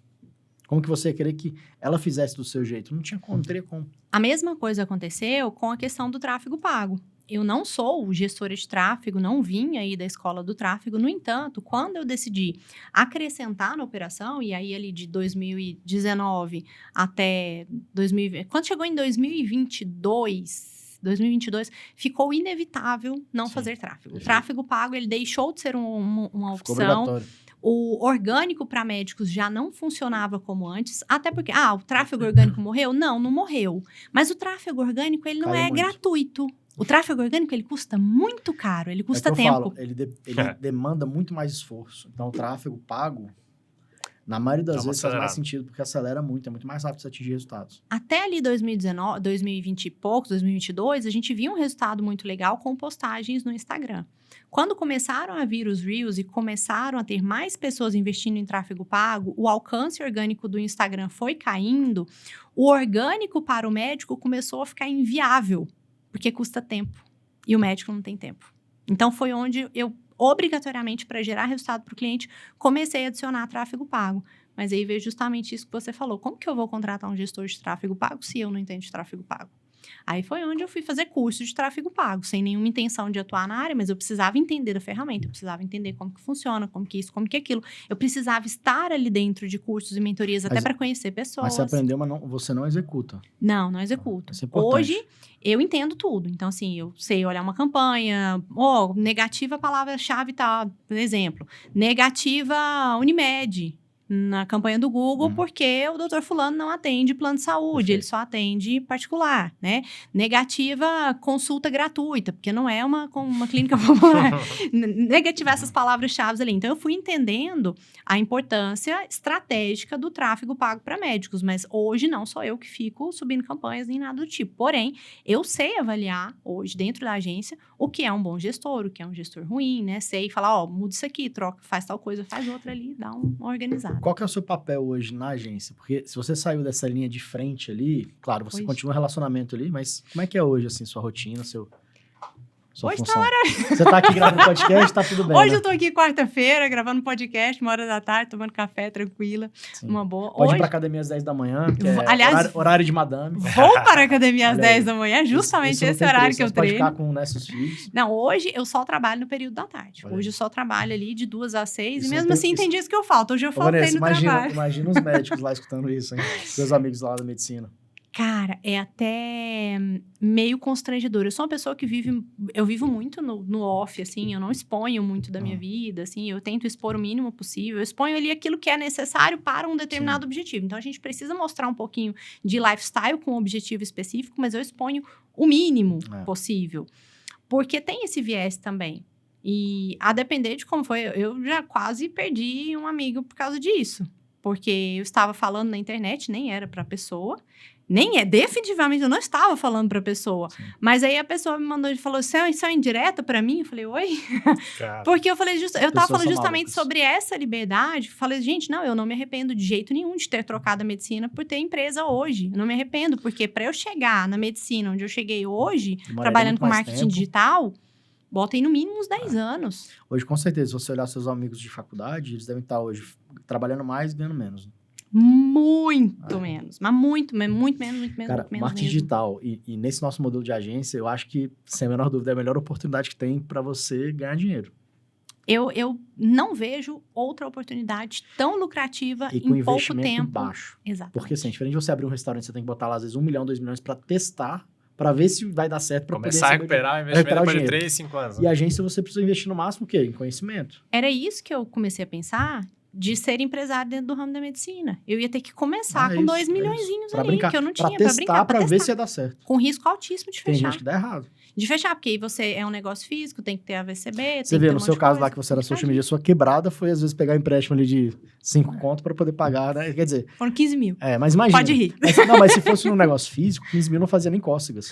B: Como que você ia querer que ela fizesse do seu jeito? Não tinha como, não teria como.
A: A mesma coisa aconteceu com a questão do tráfego pago. Eu não sou gestora de tráfego, não vim aí da escola do tráfego. No entanto, quando eu decidi acrescentar na operação, e aí ali de 2019 até 2020... Quando chegou em 2022, ficou inevitável não fazer tráfego. O tráfego pago, ele deixou de ser uma opção. O orgânico para médicos já não funcionava como antes, até porque, o tráfego orgânico morreu? Não morreu. Mas o tráfego orgânico, ele não é gratuito. O tráfego orgânico, ele custa muito caro, ele custa tempo.
B: Ele demanda muito mais esforço. Então, o tráfego pago, Na maioria das
C: Dá uma
B: vezes faz mais
C: acelerada.
B: sentido, porque acelera muito, é muito mais rápido você atingir resultados.
A: Até ali 2019, 2020 e poucos, 2022, a gente via um resultado muito legal com postagens no Instagram. Quando começaram a vir os Reels e começaram a ter mais pessoas investindo em tráfego pago, o alcance orgânico do Instagram foi caindo, o orgânico para o médico começou a ficar inviável, porque custa tempo e o médico não tem tempo. Então, foi onde eu, obrigatoriamente, para gerar resultado para o cliente, comecei a adicionar tráfego pago. Mas aí veio justamente isso que você falou. Como que eu vou contratar um gestor de tráfego pago se eu não entendo de tráfego pago? Aí foi onde eu fui fazer curso de tráfego pago, sem nenhuma intenção de atuar na área, mas eu precisava entender da ferramenta, eu precisava entender como que funciona, como que isso, como que aquilo. Eu precisava estar ali dentro de cursos e mentorias até para conhecer pessoas.
B: Mas você aprendeu, mas você não executa.
A: Não executo.
B: Isso é importante.
A: Hoje, eu entendo tudo. Então, assim, eu sei olhar uma campanha, negativa a palavra-chave tá, por exemplo, negativa Unimed na campanha do Google, porque o doutor fulano não atende plano de saúde,
B: Perfeito.
A: ele só atende particular, né? Negativa consulta gratuita, porque não é uma clínica popular. Negativar essas palavras-chave ali. Então, eu fui entendendo a importância estratégica do tráfego pago para médicos, mas hoje não sou eu que fico subindo campanhas nem nada do tipo. Porém, eu sei avaliar hoje dentro da agência o que é um bom gestor, o que é um gestor ruim, né? Sei falar, muda isso aqui, troca, faz tal coisa, faz outra ali, dá uma organizada.
B: Qual que é o seu papel hoje na agência? Porque se você saiu dessa linha de frente ali, claro, você continua relacionamento ali, mas como é que é hoje, assim, sua rotina, sua
A: hoje
B: função?
A: tá maravilhoso.
B: Você tá aqui gravando podcast, tá tudo bem,
A: Hoje
B: né?
A: eu tô aqui quarta-feira, gravando podcast, 1h da tarde, tomando café, tranquila,
B: Sim.
A: uma boa.
B: Pode
A: Hoje,
B: ir pra academia às 10 da manhã, que é
A: aliás,
B: horário de madame.
A: vou para a academia às
B: Olha aí.
A: 10 da manhã, justamente
B: Isso não
A: esse
B: tem
A: horário
B: preço,
A: que eu
B: você pode
A: treino.
B: ficar com, né, seus filhos.
A: Não, hoje eu só trabalho no período da tarde.
B: Olha
A: Hoje
B: aí.
A: eu só trabalho ali de 2 às 6
B: Isso
A: e
B: não
A: mesmo
B: tem-
A: assim tem
B: isso-
A: dias que eu falto. Hoje eu
B: Ô,
A: faltei
B: Vanessa,
A: no trabalho.
B: imagina os médicos lá escutando isso, hein? Seus amigos lá da medicina.
A: Cara, é até meio constrangedor. Eu sou uma pessoa que eu vivo muito no off, assim, eu não exponho muito da minha vida, assim, eu tento expor o mínimo possível, eu exponho ali aquilo que é necessário para um determinado objetivo. Então, a gente precisa mostrar um pouquinho de lifestyle com um objetivo específico, mas eu exponho o mínimo possível. Porque tem esse viés também. E a depender de como foi, eu já quase perdi um amigo por causa disso. Porque eu estava falando na internet, nem era pra pessoa. Definitivamente eu não estava falando pra pessoa.
B: Sim.
A: Mas aí a pessoa me mandou e falou, isso é indireta pra mim? Eu falei, oi?
C: Cara,
A: Porque eu falei, eu tava
B: Pessoas
A: falando
B: são
A: justamente
B: malucas.
A: sobre essa liberdade. Falei, gente, não, eu não me arrependo de jeito nenhum de ter trocado a medicina por ter empresa hoje. Eu não me arrependo, porque pra eu chegar na medicina onde eu cheguei hoje,
B: Demoraria
A: trabalhando
B: muito
A: com
B: mais
A: marketing
B: tempo.
A: digital, botei no mínimo uns 10 anos.
B: Hoje, com certeza, se você olhar seus amigos de faculdade, eles devem estar hoje trabalhando mais e ganhando menos.
A: Muito menos. Mas muito menos.
B: Cara,
A: Muito menos
B: marketing
A: mesmo.
B: digital e nesse nosso modelo de agência, eu acho que, sem a menor dúvida, é a melhor oportunidade que tem para você ganhar dinheiro.
A: Eu não vejo outra oportunidade tão lucrativa
B: E com
A: em pouco
B: investimento
A: tempo.
B: baixo.
A: Exatamente.
B: Porque, assim, diferente de você abrir um restaurante, você tem que botar lá, às vezes, 1 milhão, 2 milhões para testar, para ver se vai dar certo para poder
C: começar a
B: receber
C: recuperar o
B: recuperar
C: investimento
B: o
C: depois de
B: dinheiro.
C: 3, 5 anos.
B: E a agência, você precisa investir no máximo o quê? Em conhecimento.
A: Era isso que eu comecei a pensar de ser empresário dentro do ramo da medicina. Eu ia ter que começar com 2 milhõezinhos
B: Pra
A: ali,
B: brincar,
A: que eu não tinha.
B: pra
A: Pra
B: testar,
A: brincar,
B: pra
A: pra
B: ver
A: testar.
B: se ia dar certo.
A: Com risco altíssimo de
B: Tem
A: fechar.
B: gente que dá errado.
A: De fechar, porque aí você é um negócio físico, tem que ter AVCB,
B: Você vê, no seu caso lá, que você era social media, sua quebrada foi, às vezes, pegar um empréstimo ali de 5 conto para poder pagar, né? Quer dizer,
A: Foram 15 mil.
B: mas imagina.
A: Pode rir.
B: Mas se fosse um negócio físico, 15 mil não fazia nem cócegas.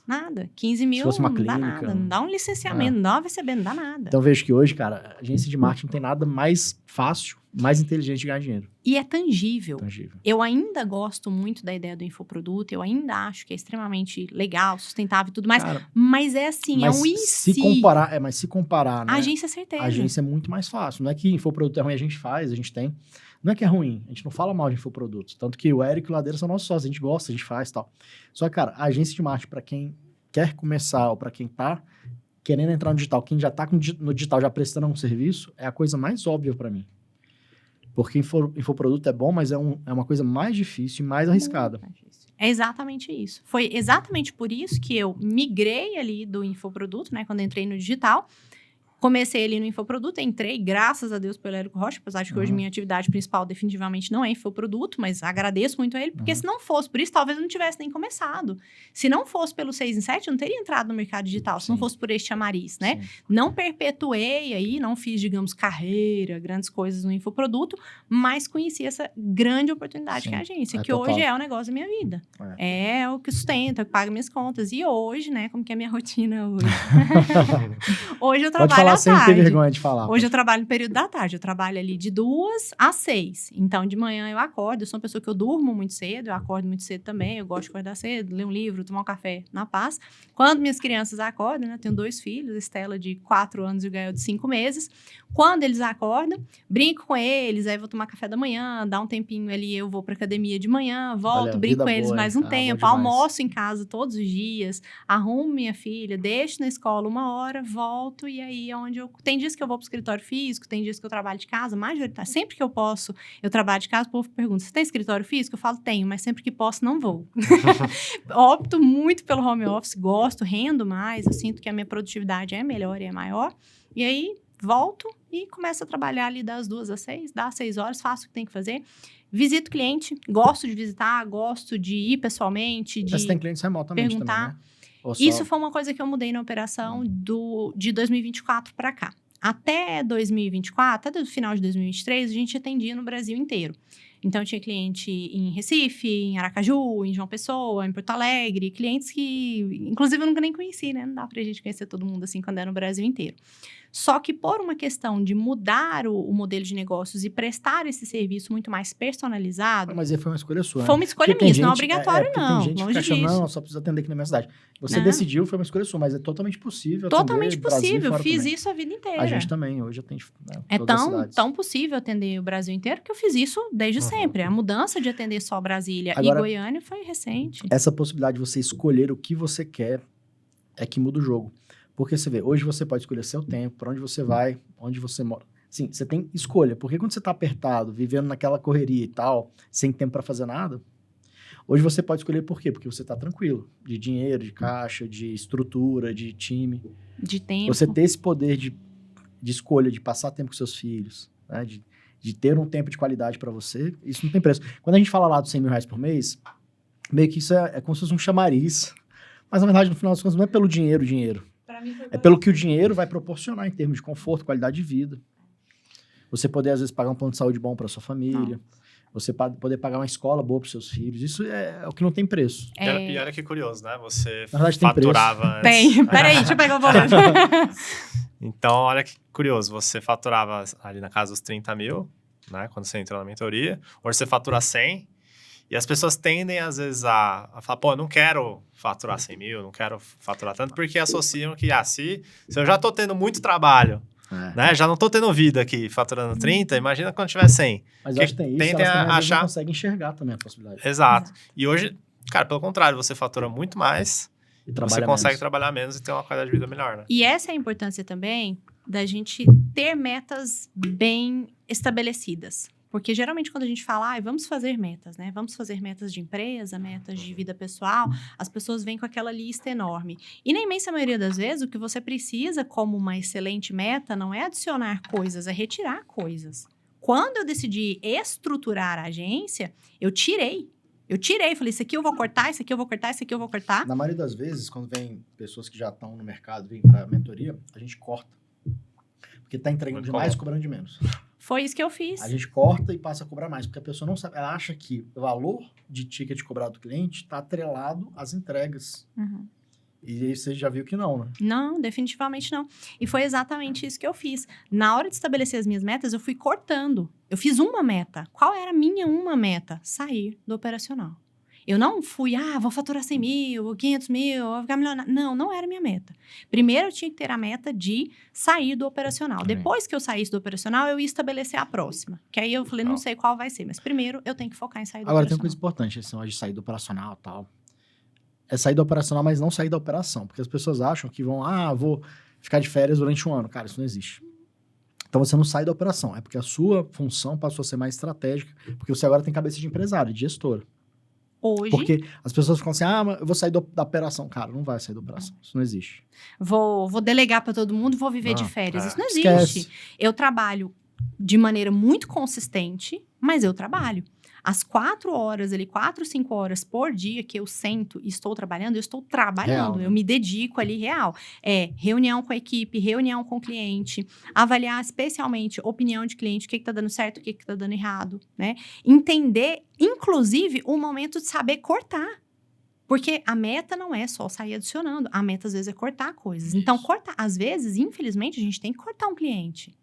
A: Nada. 15 mil
B: fosse uma
A: não dá
B: clínica,
A: nada. Não dá um licenciamento, não dá um AVCB, não dá nada.
B: Então, vejo que hoje, cara, a agência de marketing não tem nada mais fácil, mais inteligente de ganhar dinheiro.
A: E é tangível.
B: Tangível.
A: Eu ainda gosto muito da ideia do infoproduto, eu ainda acho que é extremamente legal, sustentável e tudo mais,
B: Cara,
A: mas é assim,
B: mas
A: é um
B: se comparar, mas se comparar, né?
A: A agência é certeza.
B: A agência é muito mais fácil. Não é que infoproduto é ruim, a gente faz, a gente tem. Não é que é ruim, a gente não fala mal de infoprodutos. Tanto que o Eric e o Ladeira são nossos sócios, a gente gosta, a gente faz e tal. Só que, cara, a agência de marketing, para quem quer começar ou para quem tá querendo entrar no digital, quem já tá no digital já prestando um serviço, é a coisa mais óbvia para mim. Porque infoproduto é bom, mas é uma coisa mais difícil e mais arriscada.
A: É exatamente isso. Foi exatamente por isso que eu migrei ali do infoproduto, né? Quando entrei no digital. Comecei ali no infoproduto, entrei, graças a Deus, pelo Érico Rocha, apesar de que hoje minha atividade principal definitivamente não é infoproduto, mas agradeço muito a ele, porque se não fosse por isso, talvez eu não tivesse nem começado. Se não fosse pelo 6 em 7, eu não teria entrado no mercado digital, se não fosse por este chamariz, né?
B: Sim.
A: Não perpetuei aí, não fiz, digamos, carreira, grandes coisas no infoproduto, mas conheci essa grande oportunidade que é a agência, que
B: total.
A: hoje é o negócio da minha vida. É o que sustenta, o que paga minhas contas. E hoje, né, como que é a minha rotina hoje? Hoje eu trabalho
B: Pode falar
A: à
B: sem
A: tarde.
B: ter vergonha de falar.
A: Hoje eu trabalho no período da tarde. Eu trabalho ali de 2 às 6. Então, de manhã eu acordo. Eu sou uma pessoa que eu durmo muito cedo. Eu acordo muito cedo também. Eu gosto de acordar cedo, ler um livro, tomar um café na paz. Quando minhas crianças acordam, né? Eu tenho 2 filhos. A Estela de 4 anos e o Gael de 5 meses. Quando eles acordam, brinco com eles. Aí vou tomar café da manhã. Dá um tempinho ali, eu vou pra academia de manhã. Volto,
B: Olha,
A: brinco
B: vida
A: com eles
B: boa,
A: mais
B: hein?
A: um
B: Ah,
A: tempo.
B: bom demais.
A: Almoço em casa todos os dias. Arrumo minha filha. Deixo na escola 1 hora. Volto. E aí é onde eu... Tem dias que eu vou pro escritório físico. Tem dias que eu trabalho de casa. Sempre que eu posso, eu trabalho de casa. O povo pergunta, você tem escritório físico? Eu falo, tenho. Mas sempre que posso, não vou. Opto muito pelo home office. Gosto, rendo mais. Eu sinto que a minha produtividade é melhor e é maior. E aí, volto e começo a trabalhar ali das 2 às 6. Dá 6 horas, faço o que tem que fazer. Visito cliente. Gosto de visitar. Gosto de ir pessoalmente. De
B: Mas tem clientes remotamente
A: perguntar.
B: também, né? Ou só...
A: Isso foi uma coisa que eu mudei na operação de 2024 para cá. Até 2024, até o final de 2023, a gente atendia no Brasil inteiro. Então, tinha cliente em Recife, em Aracaju, em João Pessoa, em Porto Alegre. Clientes que, inclusive, eu nunca nem conheci, né? Não dá pra gente conhecer todo mundo assim quando é no Brasil inteiro. Só que por uma questão de mudar o modelo de negócios e prestar esse serviço muito mais personalizado...
B: Mas aí foi uma escolha sua,
A: Foi
B: né?
A: uma escolha minha, isso não é obrigatório, não.
B: Tem gente
A: Longe
B: que acha,
A: disso.
B: não, só precisa atender aqui na minha cidade. Você
A: Não.
B: decidiu, foi uma escolha sua, mas é totalmente possível
A: Totalmente
B: atender Brasil e
A: possível.
B: fora
A: Fiz
B: também.
A: isso a vida inteira.
B: A gente também, hoje atende, né,
A: É
B: todas as
A: tão,
B: cidades.
A: tão possível atender o Brasil inteiro que eu fiz isso desde sempre. A mudança de atender só Brasília
B: Agora,
A: e Goiânia foi recente.
B: Essa possibilidade de você escolher o que você quer é que muda o jogo. Porque você vê, hoje você pode escolher seu tempo, para onde você vai, onde você mora. Sim, você tem escolha. Porque quando você tá apertado, vivendo naquela correria e tal, sem tempo para fazer nada, hoje você pode escolher por quê? Porque você tá tranquilo. De dinheiro, de caixa, de estrutura, de time.
A: De tempo.
B: Você ter esse poder de escolha, de passar tempo com seus filhos, né? De ter um tempo de qualidade para você, isso não tem preço. Quando a gente fala lá dos 100 mil reais por mês, meio que isso é como se fosse um chamariz. Mas, na verdade, no final das contas, não é pelo dinheiro.
A: Pra mim foi
B: É pelo que o dinheiro vai proporcionar em termos de conforto, qualidade de vida. Você poder, às vezes, pagar um plano de saúde bom para sua família. Você poder pagar uma escola boa para seus filhos. Isso é o que não tem preço.
C: E olha que curioso, né? Você
B: Na verdade, tem
C: faturava antes.
A: Tem. Peraí, deixa eu pegar o valor.
C: Então, olha que curioso. Você faturava ali na casa dos 30 mil, né? Quando você entrou na mentoria. Hoje você fatura 100. E as pessoas tendem, às vezes, a falar, pô, eu não quero faturar 100 mil, não quero faturar tanto, porque associam que, se eu já tô tendo muito trabalho, né? Já não tô tendo vida aqui faturando 30, imagina quando tiver 100.
B: Mas eu acho que tem isso,
C: Tendem
B: elas
C: a
B: também, às vezes,
C: achar...
B: não conseguem enxergar também a possibilidade.
C: Exato. E hoje, cara, pelo contrário, você fatura muito mais,
B: E
C: você consegue trabalhar menos e ter uma qualidade de vida melhor, né?
A: E essa é a importância também da gente ter metas bem estabelecidas. Porque geralmente quando a gente fala, vamos fazer metas, né? Vamos fazer metas de empresa, metas de vida pessoal, as pessoas vêm com aquela lista enorme. E na imensa maioria das vezes, o que você precisa como uma excelente meta não é adicionar coisas, é retirar coisas. Quando eu decidi estruturar a agência, eu tirei, falei, isso aqui eu vou cortar, isso aqui eu vou cortar, isso aqui eu vou cortar.
B: Na maioria das vezes, quando vem pessoas que já estão no mercado, vêm para mentoria, a gente corta. Porque tá entregando
C: Muito
B: demais e
C: bom.
B: cobrando de menos.
A: Foi isso que eu fiz.
B: A gente corta e passa a cobrar mais, porque a pessoa não sabe, ela acha que o valor de ticket cobrado do cliente está atrelado às entregas.
A: Uhum.
B: E aí você já viu que não, né?
A: Não, definitivamente não. E foi exatamente isso que eu fiz. Na hora de estabelecer as minhas metas, eu fui cortando. Eu fiz uma meta. Qual era a minha uma meta? Sair do operacional. Eu não fui, vou faturar 100 mil, 500 mil, vou ficar milionário. Não era a minha meta. Primeiro, eu tinha que ter a meta de sair do operacional. Depois que eu saísse do operacional, eu ia estabelecer a próxima. Que aí eu falei, não sei qual vai ser. Mas primeiro, eu tenho que focar em sair do
B: Agora, tem
A: operacional.
B: uma coisa importante, esse negócio de sair do operacional e tal. É sair do operacional, mas não sair da operação. Porque as pessoas acham que vão, vou ficar de férias durante um ano. Cara, isso não existe. Então, você não sai da operação. É porque a sua função passou a ser mais estratégica. Porque você agora tem cabeça de empresário, de gestora.
A: Hoje,
B: Porque as pessoas ficam assim, mas eu vou sair da operação. Cara, não vai sair da operação. Isso não existe.
A: vou delegar para todo mundo, vou viver de
B: Não,
A: férias. Isso não
B: esquece.
A: existe. Eu trabalho de maneira muito consistente, mas eu trabalho. As 4 horas ali, 4, 5 horas por dia que eu sento e estou trabalhando, eu estou trabalhando.
B: Real, né?
A: Eu me dedico ali real. É reunião com a equipe, reunião com o cliente, avaliar especialmente opinião de cliente, o que está dando certo, o que está dando errado, né? Entender, inclusive, o momento de saber cortar. Porque a meta não é só sair adicionando. A meta, às vezes, é cortar coisas. Então, cortar, às vezes, infelizmente, a gente tem que cortar um cliente.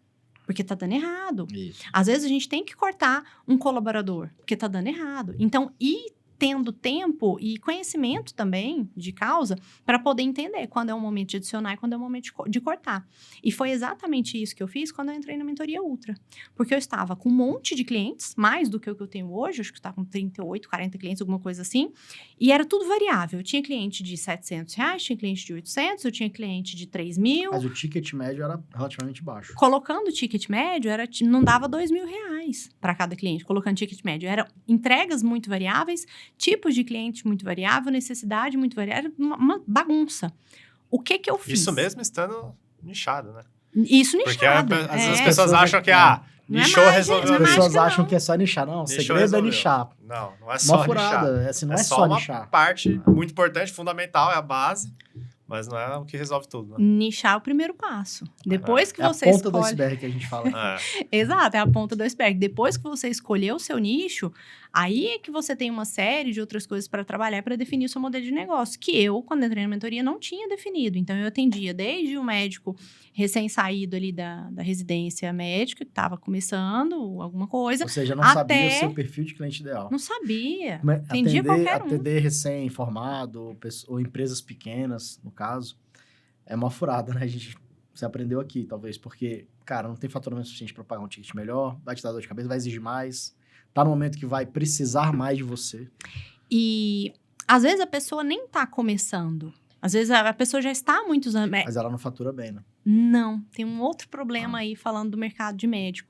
A: Porque tá dando errado.
B: Isso.
A: Às vezes, a gente tem que cortar um colaborador. Porque tá dando errado. Então, ir tendo tempo e conhecimento também de causa para poder entender quando é o momento de adicionar e quando é o momento de cortar. E foi exatamente isso que eu fiz quando eu entrei na mentoria Ultra. Porque eu estava com um monte de clientes, mais do que o que eu tenho hoje, acho que eu estava com 38, 40 clientes, alguma coisa assim, e era tudo variável. Eu tinha cliente de R$700, tinha cliente de 800, eu tinha cliente de 3 mil.
B: Mas o ticket médio era relativamente baixo.
A: Colocando o ticket médio, não dava R$2.000 para cada cliente, colocando ticket médio. Eram entregas muito variáveis, tipos de cliente muito variável, necessidade muito variável, uma bagunça. O que eu fiz?
C: Isso mesmo estando nichado, né?
A: Isso
C: Porque
A: nichado.
C: às vezes as
A: é.
C: pessoas acham que,
A: Não é
C: nichou,
A: mágica,
C: resolveu.
A: não é
B: As pessoas
A: mágica,
B: acham
A: não.
B: que é só nichar. Não, o
C: Nichou,
B: segredo é
C: resolveu.
B: nichar.
C: Não é só
B: Uma furada.
C: nichar.
B: Assim, não é
C: só
B: só
C: uma
B: nichar.
C: parte muito importante, fundamental, é a base, mas não é o que resolve tudo, né?
A: Nichar é o primeiro passo. Depois que
B: É
A: você
B: a ponta do
A: escolhe...
B: iceberg que a gente fala.
A: Exato, é a ponta do iceberg. Depois que você escolheu o seu nicho, aí é que você tem uma série de outras coisas para trabalhar para definir o seu modelo de negócio, que eu, quando entrei na mentoria, não tinha definido. Então, eu atendia desde o médico recém-saído ali da residência médica, que estava começando alguma coisa.
B: Ou seja, não
A: até...
B: sabia o seu perfil de cliente ideal.
A: Não sabia. Atendia
B: Atender,
A: qualquer um.
B: atender recém-formado, ou empresas pequenas, no caso, é uma furada, né? Você aprendeu aqui, talvez, porque, cara, não tem faturamento suficiente para pagar um ticket melhor, vai te dar dor de cabeça, vai exigir mais, tá no momento que vai precisar mais de você.
A: E, às vezes, a pessoa nem tá começando. Às vezes, a pessoa já está há muitos anos...
B: Mas ela não fatura bem, né?
A: Não, tem um outro problema aí, falando do mercado de médico,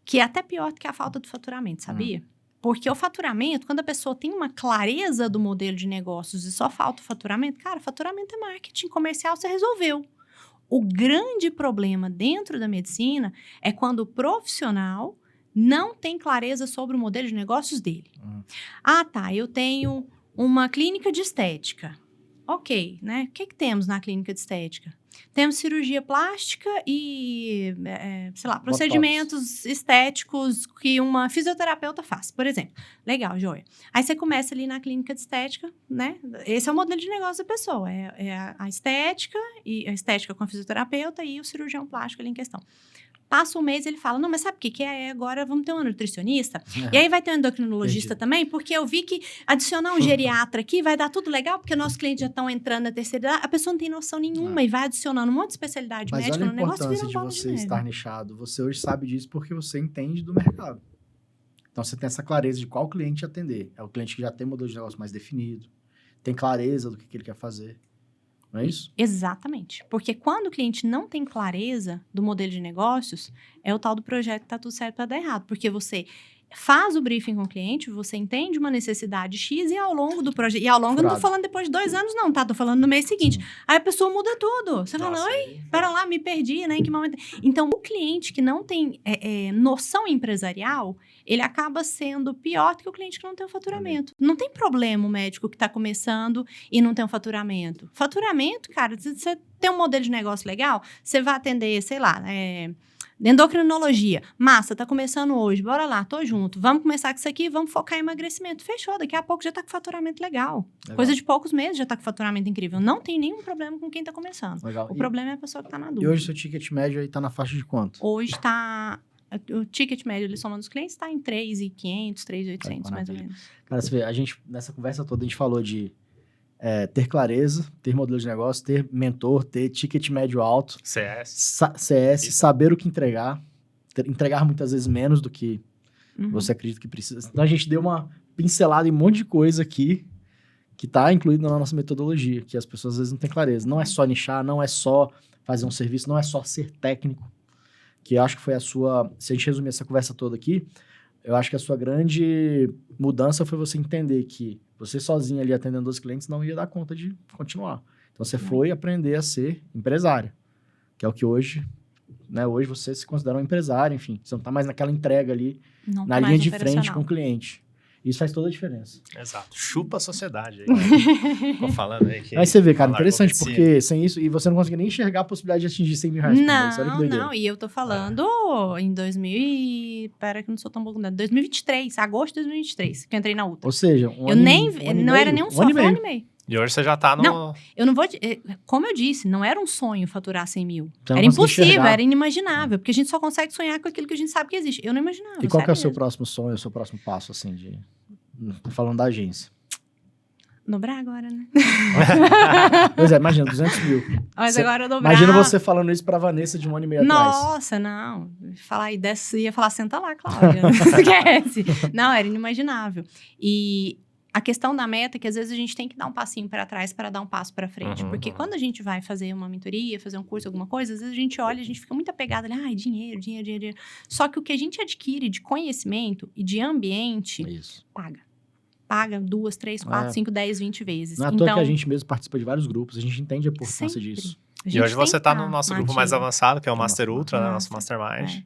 A: que é até pior do que a falta de faturamento, sabia? Porque o faturamento, quando a pessoa tem uma clareza do modelo de negócios e só falta o faturamento, cara, faturamento é marketing comercial, você resolveu. O grande problema dentro da medicina é quando o profissional não tem clareza sobre o modelo de negócios dele. Ah, tá, eu tenho uma clínica de estética. Ok, né? O que temos na clínica de estética? Temos cirurgia plástica e, sei lá, procedimentos estéticos que uma fisioterapeuta faz, por exemplo. Legal, joia. Aí você começa ali na clínica de estética, né? Esse é o modelo de negócio da pessoa. É a estética com a fisioterapeuta e o cirurgião plástico ali em questão. Passa um mês, ele fala, não, mas sabe o que é? Agora vamos ter uma nutricionista. E aí vai ter um endocrinologista também, porque eu vi que adicionar um geriatra aqui vai dar tudo legal, porque nossos clientes já estão entrando na terceira idade. A pessoa não tem noção nenhuma e vai adicionando um monte de especialidade médica no negócio.
B: Mas olha a importância de você estar nichado. Você hoje sabe disso porque você entende do mercado. Então, você tem essa clareza de qual cliente atender. É o cliente que já tem um modelo de negócio mais definido, tem clareza do que ele quer fazer. Não é isso?
A: Exatamente. Porque quando o cliente não tem clareza do modelo de negócios, é o tal do projeto que tá tudo certo para dar errado. Porque você faz o briefing com o cliente, você entende uma necessidade X e ao longo do projeto... E ao longo, eu não tô falando depois de 2 anos, não, tá? Tô falando no mês seguinte.
B: Sim.
A: Aí a pessoa muda tudo. Você fala, oi, pera lá, me perdi, né? Em que momento... Então, o cliente que não tem noção empresarial, ele acaba sendo pior do que o cliente que não tem um faturamento. Não tem problema o médico que tá começando e não tem um faturamento. Faturamento, cara, se você tem um modelo de negócio legal, você vai atender, sei lá, endocrinologia. Massa, tá começando hoje, bora lá, tô junto. Vamos começar com isso aqui, vamos focar em emagrecimento. Fechou, daqui a pouco já tá com faturamento legal. Coisa de poucos meses já tá com faturamento incrível. Não tem nenhum problema com quem tá começando.
B: Legal.
A: O problema é a pessoa que tá na dúvida.
B: E hoje o seu ticket médio aí tá na faixa de quanto?
A: Hoje tá... O ticket médio, ele somando os clientes, tá em 3.500, 3.800, mais ou menos.
B: Cara, você vê, a gente, nessa conversa toda, a gente falou de ter clareza, ter modelo de negócio, ter mentor, ter ticket médio alto. CS, saber o que entregar. Entregar muitas vezes menos do que você acredita que precisa. Então, a gente deu uma pincelada em um monte de coisa aqui que tá incluído na nossa metodologia, que as pessoas às vezes não têm clareza. Não é só nichar, não é só fazer um serviço, não é só ser técnico. Que eu acho que foi a sua... Se a gente resumir essa conversa toda aqui, eu acho que a sua grande mudança foi você entender que você sozinho ali atendendo os clientes não ia dar conta de continuar. Então, você foi aprender a ser empresária, que é o que hoje, né? Hoje você se considera um empresário, enfim. Você não está mais naquela entrega ali,
A: Não
B: na
A: tá
B: linha
A: mais
B: de frente
A: operacional.
B: com o cliente. Isso faz toda a diferença.
C: Exato. Chupa a sociedade. Aí. Tô falando aí que...
B: Aí você vê, cara,
C: falar
B: interessante,
C: medicina.
B: porque sem isso, e você não conseguia nem enxergar a possibilidade de atingir 100 mil reais por mês. Olha que doideira.
A: Não, e eu tô falando em 2000 que eu não sou tão boa com data. 2023, agosto de 2023, que eu entrei na Ultra.
B: Ou seja,
A: Eu nem, não era nem um só, foi um ano e meio.
C: E hoje você já tá no...
A: Não, eu não vou... Como eu disse, não era um sonho faturar 100 mil.
B: Você não
A: Era
B: conseguia
A: impossível,
B: enxergar.
A: era inimaginável. Porque a gente só consegue sonhar com aquilo que a gente sabe que existe. Eu não imaginava,
B: E qual que é o
A: sério
B: seu
A: mesmo.
B: próximo sonho, o seu próximo passo, assim, de... Falando da agência.
A: Dobrar agora, né?
B: Pois é, imagina, 200 mil.
A: Mas
B: Você-
A: agora eu dobrar...
B: Imagina você falando isso pra Vanessa de um ano e meio atrás.
A: Nossa, não. Falar e desse, ia falar, senta lá, Cláudia. Esquece. Não, era inimaginável. E a questão da meta é que às vezes a gente tem que dar um passinho para trás para dar um passo para frente.
C: Uhum,
A: Porque
C: uhum.
A: quando a gente vai fazer uma mentoria, fazer um curso, alguma coisa, às vezes a gente olha, a gente fica muito apegado ali, ai, dinheiro, dinheiro, dinheiro, dinheiro. Só que o que a gente adquire de conhecimento e de ambiente,
B: Isso.
A: paga. Paga 2, 3, 4,
B: É.
A: 5, 10, 20 vezes.
B: Não é à toa que a gente mesmo participa de vários grupos, a gente entende a importância
A: sempre.
B: disso.
A: A
C: E
A: gente
C: hoje
A: tem
C: você
A: que
C: tá
A: tá
C: no nosso
A: na
C: grupo mais
A: ativa.
C: avançado, que é o
B: Nossa,
C: Master Ultra, né? Nosso
A: Master,
C: Mastermind.
A: É.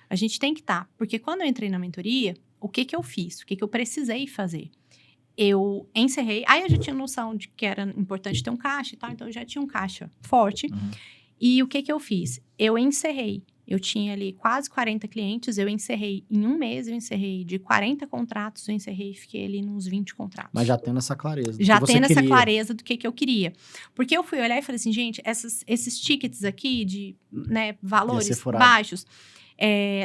A: A gente tem que estar. Porque quando eu entrei na mentoria, o que que eu fiz? O que que eu precisei fazer? Eu encerrei. Aí eu já tinha noção de que era importante ter um caixa e tal. Então, eu já tinha um caixa forte.
B: Uhum.
A: E o que que eu fiz? Eu encerrei. Eu tinha ali quase 40 clientes. Eu encerrei em um mês. Eu encerrei de 40 contratos. Eu encerrei e fiquei ali nos 20 contratos.
B: Mas já tendo essa clareza. do
A: Já
B: que você
A: tendo essa
B: queria.
A: clareza do que eu queria. Porque eu fui olhar e falei assim, gente, esses tickets aqui de valores
B: furado.
A: baixos,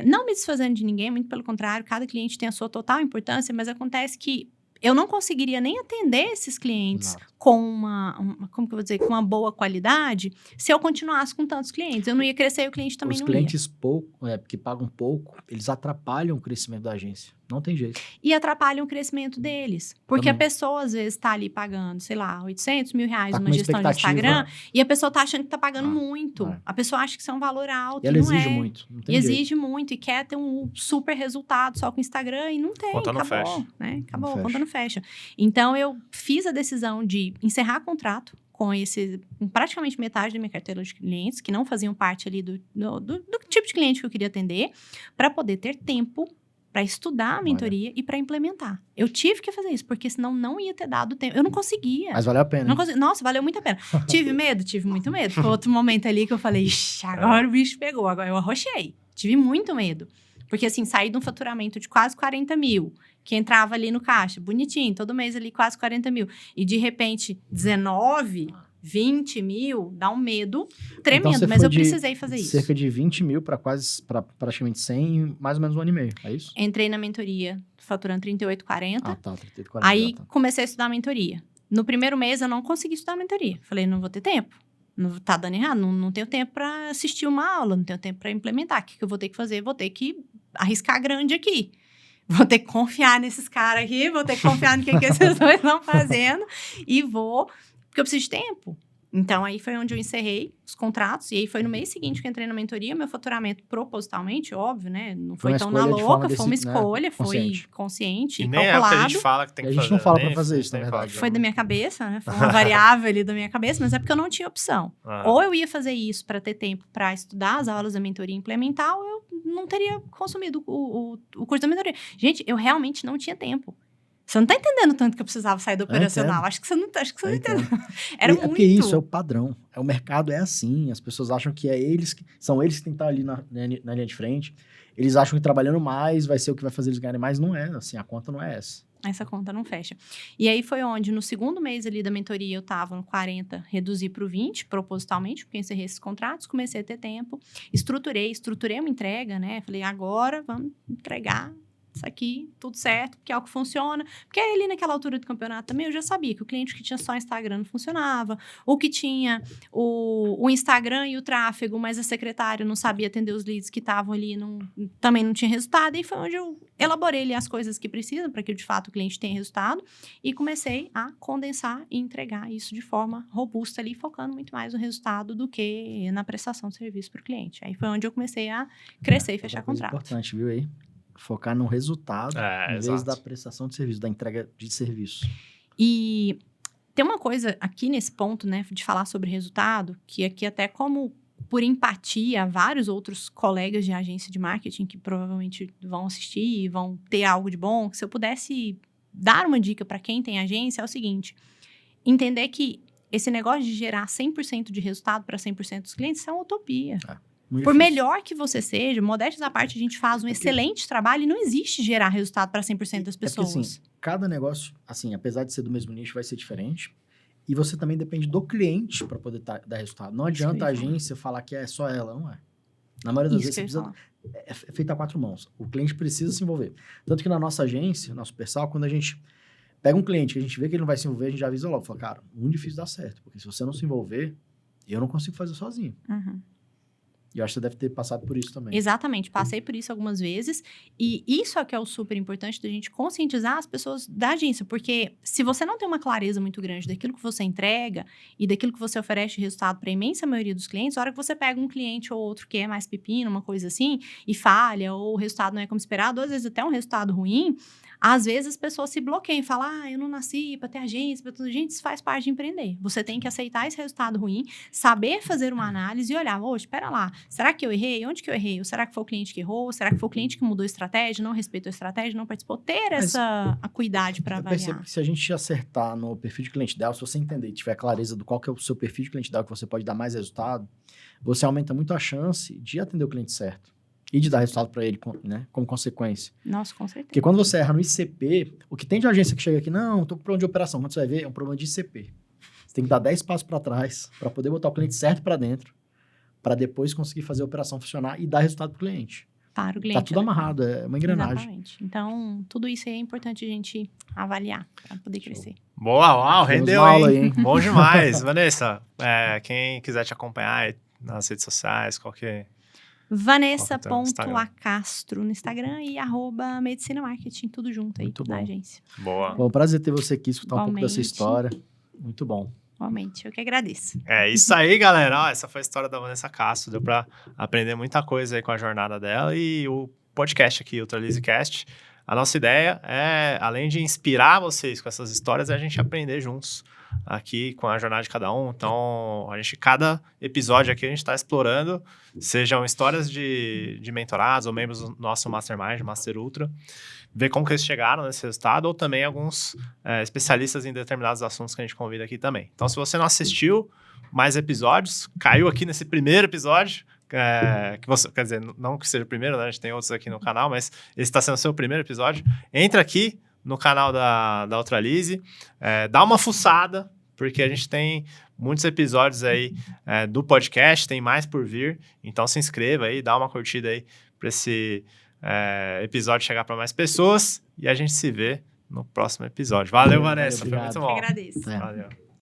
A: não me desfazendo de ninguém, muito pelo contrário, cada cliente tem a sua total importância, mas acontece que eu não conseguiria nem atender esses clientes
B: Exato.
A: com como que eu vou dizer, com uma boa qualidade, se eu continuasse com tantos clientes. Eu não ia crescer e o cliente também
B: Os
A: não
B: clientes que pagam pouco, eles atrapalham o crescimento da agência. Não tem jeito.
A: ia. E atrapalham o crescimento deles. Porque
B: Também.
A: a pessoa, às vezes, tá ali pagando, sei lá, 800 mil reais
B: Tá com
A: numa
B: uma
A: gestão de
B: expectativa.
A: Instagram, e a pessoa tá achando que tá pagando
B: Ah,
A: muito.
B: é.
A: A pessoa acha que isso é um valor alto,
B: E ela
A: não
B: exige
A: é.
B: muito. Não tem
A: E
B: jeito.
A: exige muito, e quer ter um super resultado só com o Instagram, e não tem,
C: Conta não
A: acabou,
C: fecha.
A: né? Acabou,
B: Não
A: conta não fecha. Então, eu fiz a decisão de encerrar contrato com praticamente metade da minha carteira de clientes, que não faziam parte ali do tipo de cliente que eu queria atender, para poder ter tempo para estudar a mentoria e para implementar. Eu tive que fazer isso, porque senão não ia ter dado tempo. Eu não conseguia.
B: Mas valeu a pena.
A: Não
B: hein?
A: consegui. Nossa, valeu muito a pena. Tive medo? Tive muito medo. Foi outro momento ali que eu falei, ixi, agora o bicho pegou, agora eu arrochei. Tive muito medo. Porque, assim, saí de um faturamento de quase 40 mil, que entrava ali no caixa, bonitinho, todo mês ali quase 40 mil. E, de repente, 19, 20 mil, dá um medo tremendo.
B: Então, você
A: mas
B: foi
A: eu
B: de
A: precisei fazer isso.
B: Cerca de 20 mil para praticamente 100 em mais ou menos um ano e meio. É isso?
A: Entrei na mentoria faturando 38, 40.
B: Ah, tá. 38, 40.
A: Aí,
B: tá.
A: comecei a estudar a mentoria. No primeiro mês, eu não consegui estudar a mentoria. Falei, não vou ter tempo. Não, tá dando errado. Não tenho tempo para assistir uma aula. Não tenho tempo para implementar. O que eu vou ter que fazer? Vou ter que arriscar grande aqui. Vou ter que confiar nesses caras aqui. Vou ter que confiar no que esses dois estão fazendo. E porque eu preciso de tempo. Então, aí foi onde eu encerrei os contratos. E aí, foi no mês seguinte que eu entrei na mentoria. Meu faturamento, propositalmente, óbvio, né? Não foi
B: uma
A: tão na
B: escolha de forma
A: louca. Foi uma escolha,
B: né, consciente.
A: foi consciente
C: E
A: e
C: nem é o que a
A: calculado.
C: gente fala que tem
B: E
C: que
B: a
C: fazer.
B: gente não fala
C: nem
B: pra fazer
C: a
B: isso,
C: gente
B: na
C: nem
B: verdade.
C: fala.
A: Foi da minha cabeça, né? Foi uma variável ali da minha cabeça, mas é porque eu não tinha opção.
C: Ah.
A: Ou eu ia fazer isso para ter tempo para estudar as aulas da mentoria e implementar, ou eu não teria consumido o curso da mentoria. Gente, eu realmente não tinha tempo. Você não tá entendendo tanto que eu precisava sair do operacional.
B: entendo.
A: Acho que você não
B: Eu
A: entendeu.
B: entendo.
A: Era
B: É
A: muito.
B: porque isso é o padrão. O mercado é assim. As pessoas acham que são eles que têm que estar ali na linha de frente. Eles acham que trabalhando mais vai ser o que vai fazer eles ganharem mais. Não é, assim, a conta não é essa.
A: Essa conta não fecha. E aí foi onde, no segundo mês ali da mentoria, eu tava no 40, reduzi pro 20, propositalmente, porque eu encerrei esses contratos, comecei a ter tempo, estruturei uma entrega, né? Falei, agora vamos entregar isso aqui, tudo certo, porque é o que funciona. Porque ali naquela altura do campeonato também, eu já sabia que o cliente que tinha só Instagram não funcionava, ou que tinha o Instagram e o tráfego, mas a secretária não sabia atender os leads que estavam ali, também não tinha resultado, e foi onde eu elaborei ali as coisas que precisam para que, de fato, o cliente tenha resultado, e comecei a condensar e entregar isso de forma robusta ali, focando muito mais no resultado do que na prestação de serviço para o cliente. Aí foi onde eu comecei a crescer e fechar
B: Outra coisa
A: contrato.
B: importante, viu aí? Focar no resultado, em vez
C: exato.
B: da prestação de serviço, da entrega de serviço.
A: E tem uma coisa aqui nesse ponto, né, de falar sobre resultado, que aqui até como por empatia a vários outros colegas de agência de marketing que provavelmente vão assistir e vão ter algo de bom, que se eu pudesse dar uma dica para quem tem agência é o seguinte, entender que esse negócio de gerar 100% de resultado para 100% dos clientes é uma utopia.
B: Muito
A: Por
B: difícil.
A: melhor que você seja, modéstia à parte, a gente faz um excelente trabalho e não existe gerar resultado para 100% das pessoas.
B: É porque, assim, cada negócio, assim, apesar de ser do mesmo nicho, vai ser diferente. E você também depende do cliente para poder dar resultado. Não
A: Isso que eu
B: adianta a
A: ia falar.
B: agência falar que é só ela, não é. Na maioria das
A: Isso
B: vezes
A: que eu
B: você
A: ia
B: precisa...
A: falar.
B: É feito a 4 mãos. O cliente precisa se envolver. Tanto que na nossa agência, nosso Persal, quando a gente pega um cliente que a gente vê que ele não vai se envolver, a gente já avisa logo. Fala, cara, muito difícil dar certo. Porque se você não se envolver, eu não consigo fazer sozinho.
A: Uhum.
B: E eu acho que você deve ter passado por isso também.
A: Exatamente, passei por isso algumas vezes. E isso é que é o super importante da gente conscientizar as pessoas da agência. Porque se você não tem uma clareza muito grande daquilo que você entrega e daquilo que você oferece de resultado para a imensa maioria dos clientes, a hora que você pega um cliente ou outro que é mais pepino, uma coisa assim, e falha, ou o resultado não é como esperado, ou às vezes até um resultado ruim, às vezes as pessoas se bloqueiam e falam, eu não nasci para ter agência, para tudo. Gente, isso faz parte de empreender. Você tem que aceitar esse resultado ruim, saber fazer uma análise e olhar, espera lá, será que eu errei? Onde que eu errei? Ou será que foi o cliente que errou? Será que foi o cliente que mudou a estratégia, não respeitou a estratégia, não participou? Ter essa acuidade para
B: Eu percebo
A: avaliar.
B: que se a gente acertar no perfil de cliente ideal, se você entender e tiver clareza do qual que é o seu perfil de cliente ideal, que você pode dar mais resultado, você aumenta muito a chance de atender o cliente certo. E de dar resultado para ele, né, como consequência.
A: Nossa, com certeza.
B: Porque quando você erra no ICP, o que tem de agência que chega aqui, não, tô com problema de operação. Quando você vai ver, é um problema de ICP. Você tem que dar 10 passos para trás para poder botar o cliente certo para dentro, para depois conseguir fazer a operação funcionar e dar resultado para o cliente.
A: Para o cliente.
B: Tá tudo amarrado, é uma engrenagem.
A: Exatamente. Então, tudo isso aí é importante a gente avaliar para poder crescer.
C: Boa, uau,
B: Tivemos
C: rendeu,
B: uma aula
C: hein?
B: aí, hein?
C: Bom demais. Vanessa, quem quiser te acompanhar aí nas redes sociais, qualquer...
A: Vanessa.acastro no Instagram e @medicina marketing, tudo junto aí
B: Muito
A: na
B: bom.
A: agência.
C: Boa.
B: Bom, prazer ter você aqui, escutar um pouco dessa
A: Igualmente.
B: história. Muito bom.
A: Igualmente, eu que agradeço.
C: É isso aí, galera. Ó, essa foi a história da Vanessa Castro. Deu pra aprender muita coisa aí com a jornada dela e o podcast aqui, o UltraLeaseCast. A nossa ideia é, além de inspirar vocês com essas histórias, é a gente aprender juntos aqui com a jornada de cada um. Então, cada episódio aqui a gente está explorando, sejam histórias de mentorados ou membros do nosso Mastermind, Master Ultra, ver como que eles chegaram nesse resultado, ou também alguns especialistas em determinados assuntos que a gente convida aqui também. Então, se você não assistiu mais episódios, caiu aqui nesse primeiro episódio, que você, quer dizer, não que seja o primeiro, né? A gente tem outros aqui no canal, mas esse está sendo o seu primeiro episódio. Entra aqui no canal da UltraLease, dá uma fuçada, porque a gente tem muitos episódios aí do podcast, tem mais por vir, então se inscreva aí, dá uma curtida aí para esse episódio chegar para mais pessoas e a gente se vê no próximo episódio. Valeu, Vanessa, foi
B: obrigado.
C: muito bom.
A: Eu agradeço.
B: É.
C: Valeu.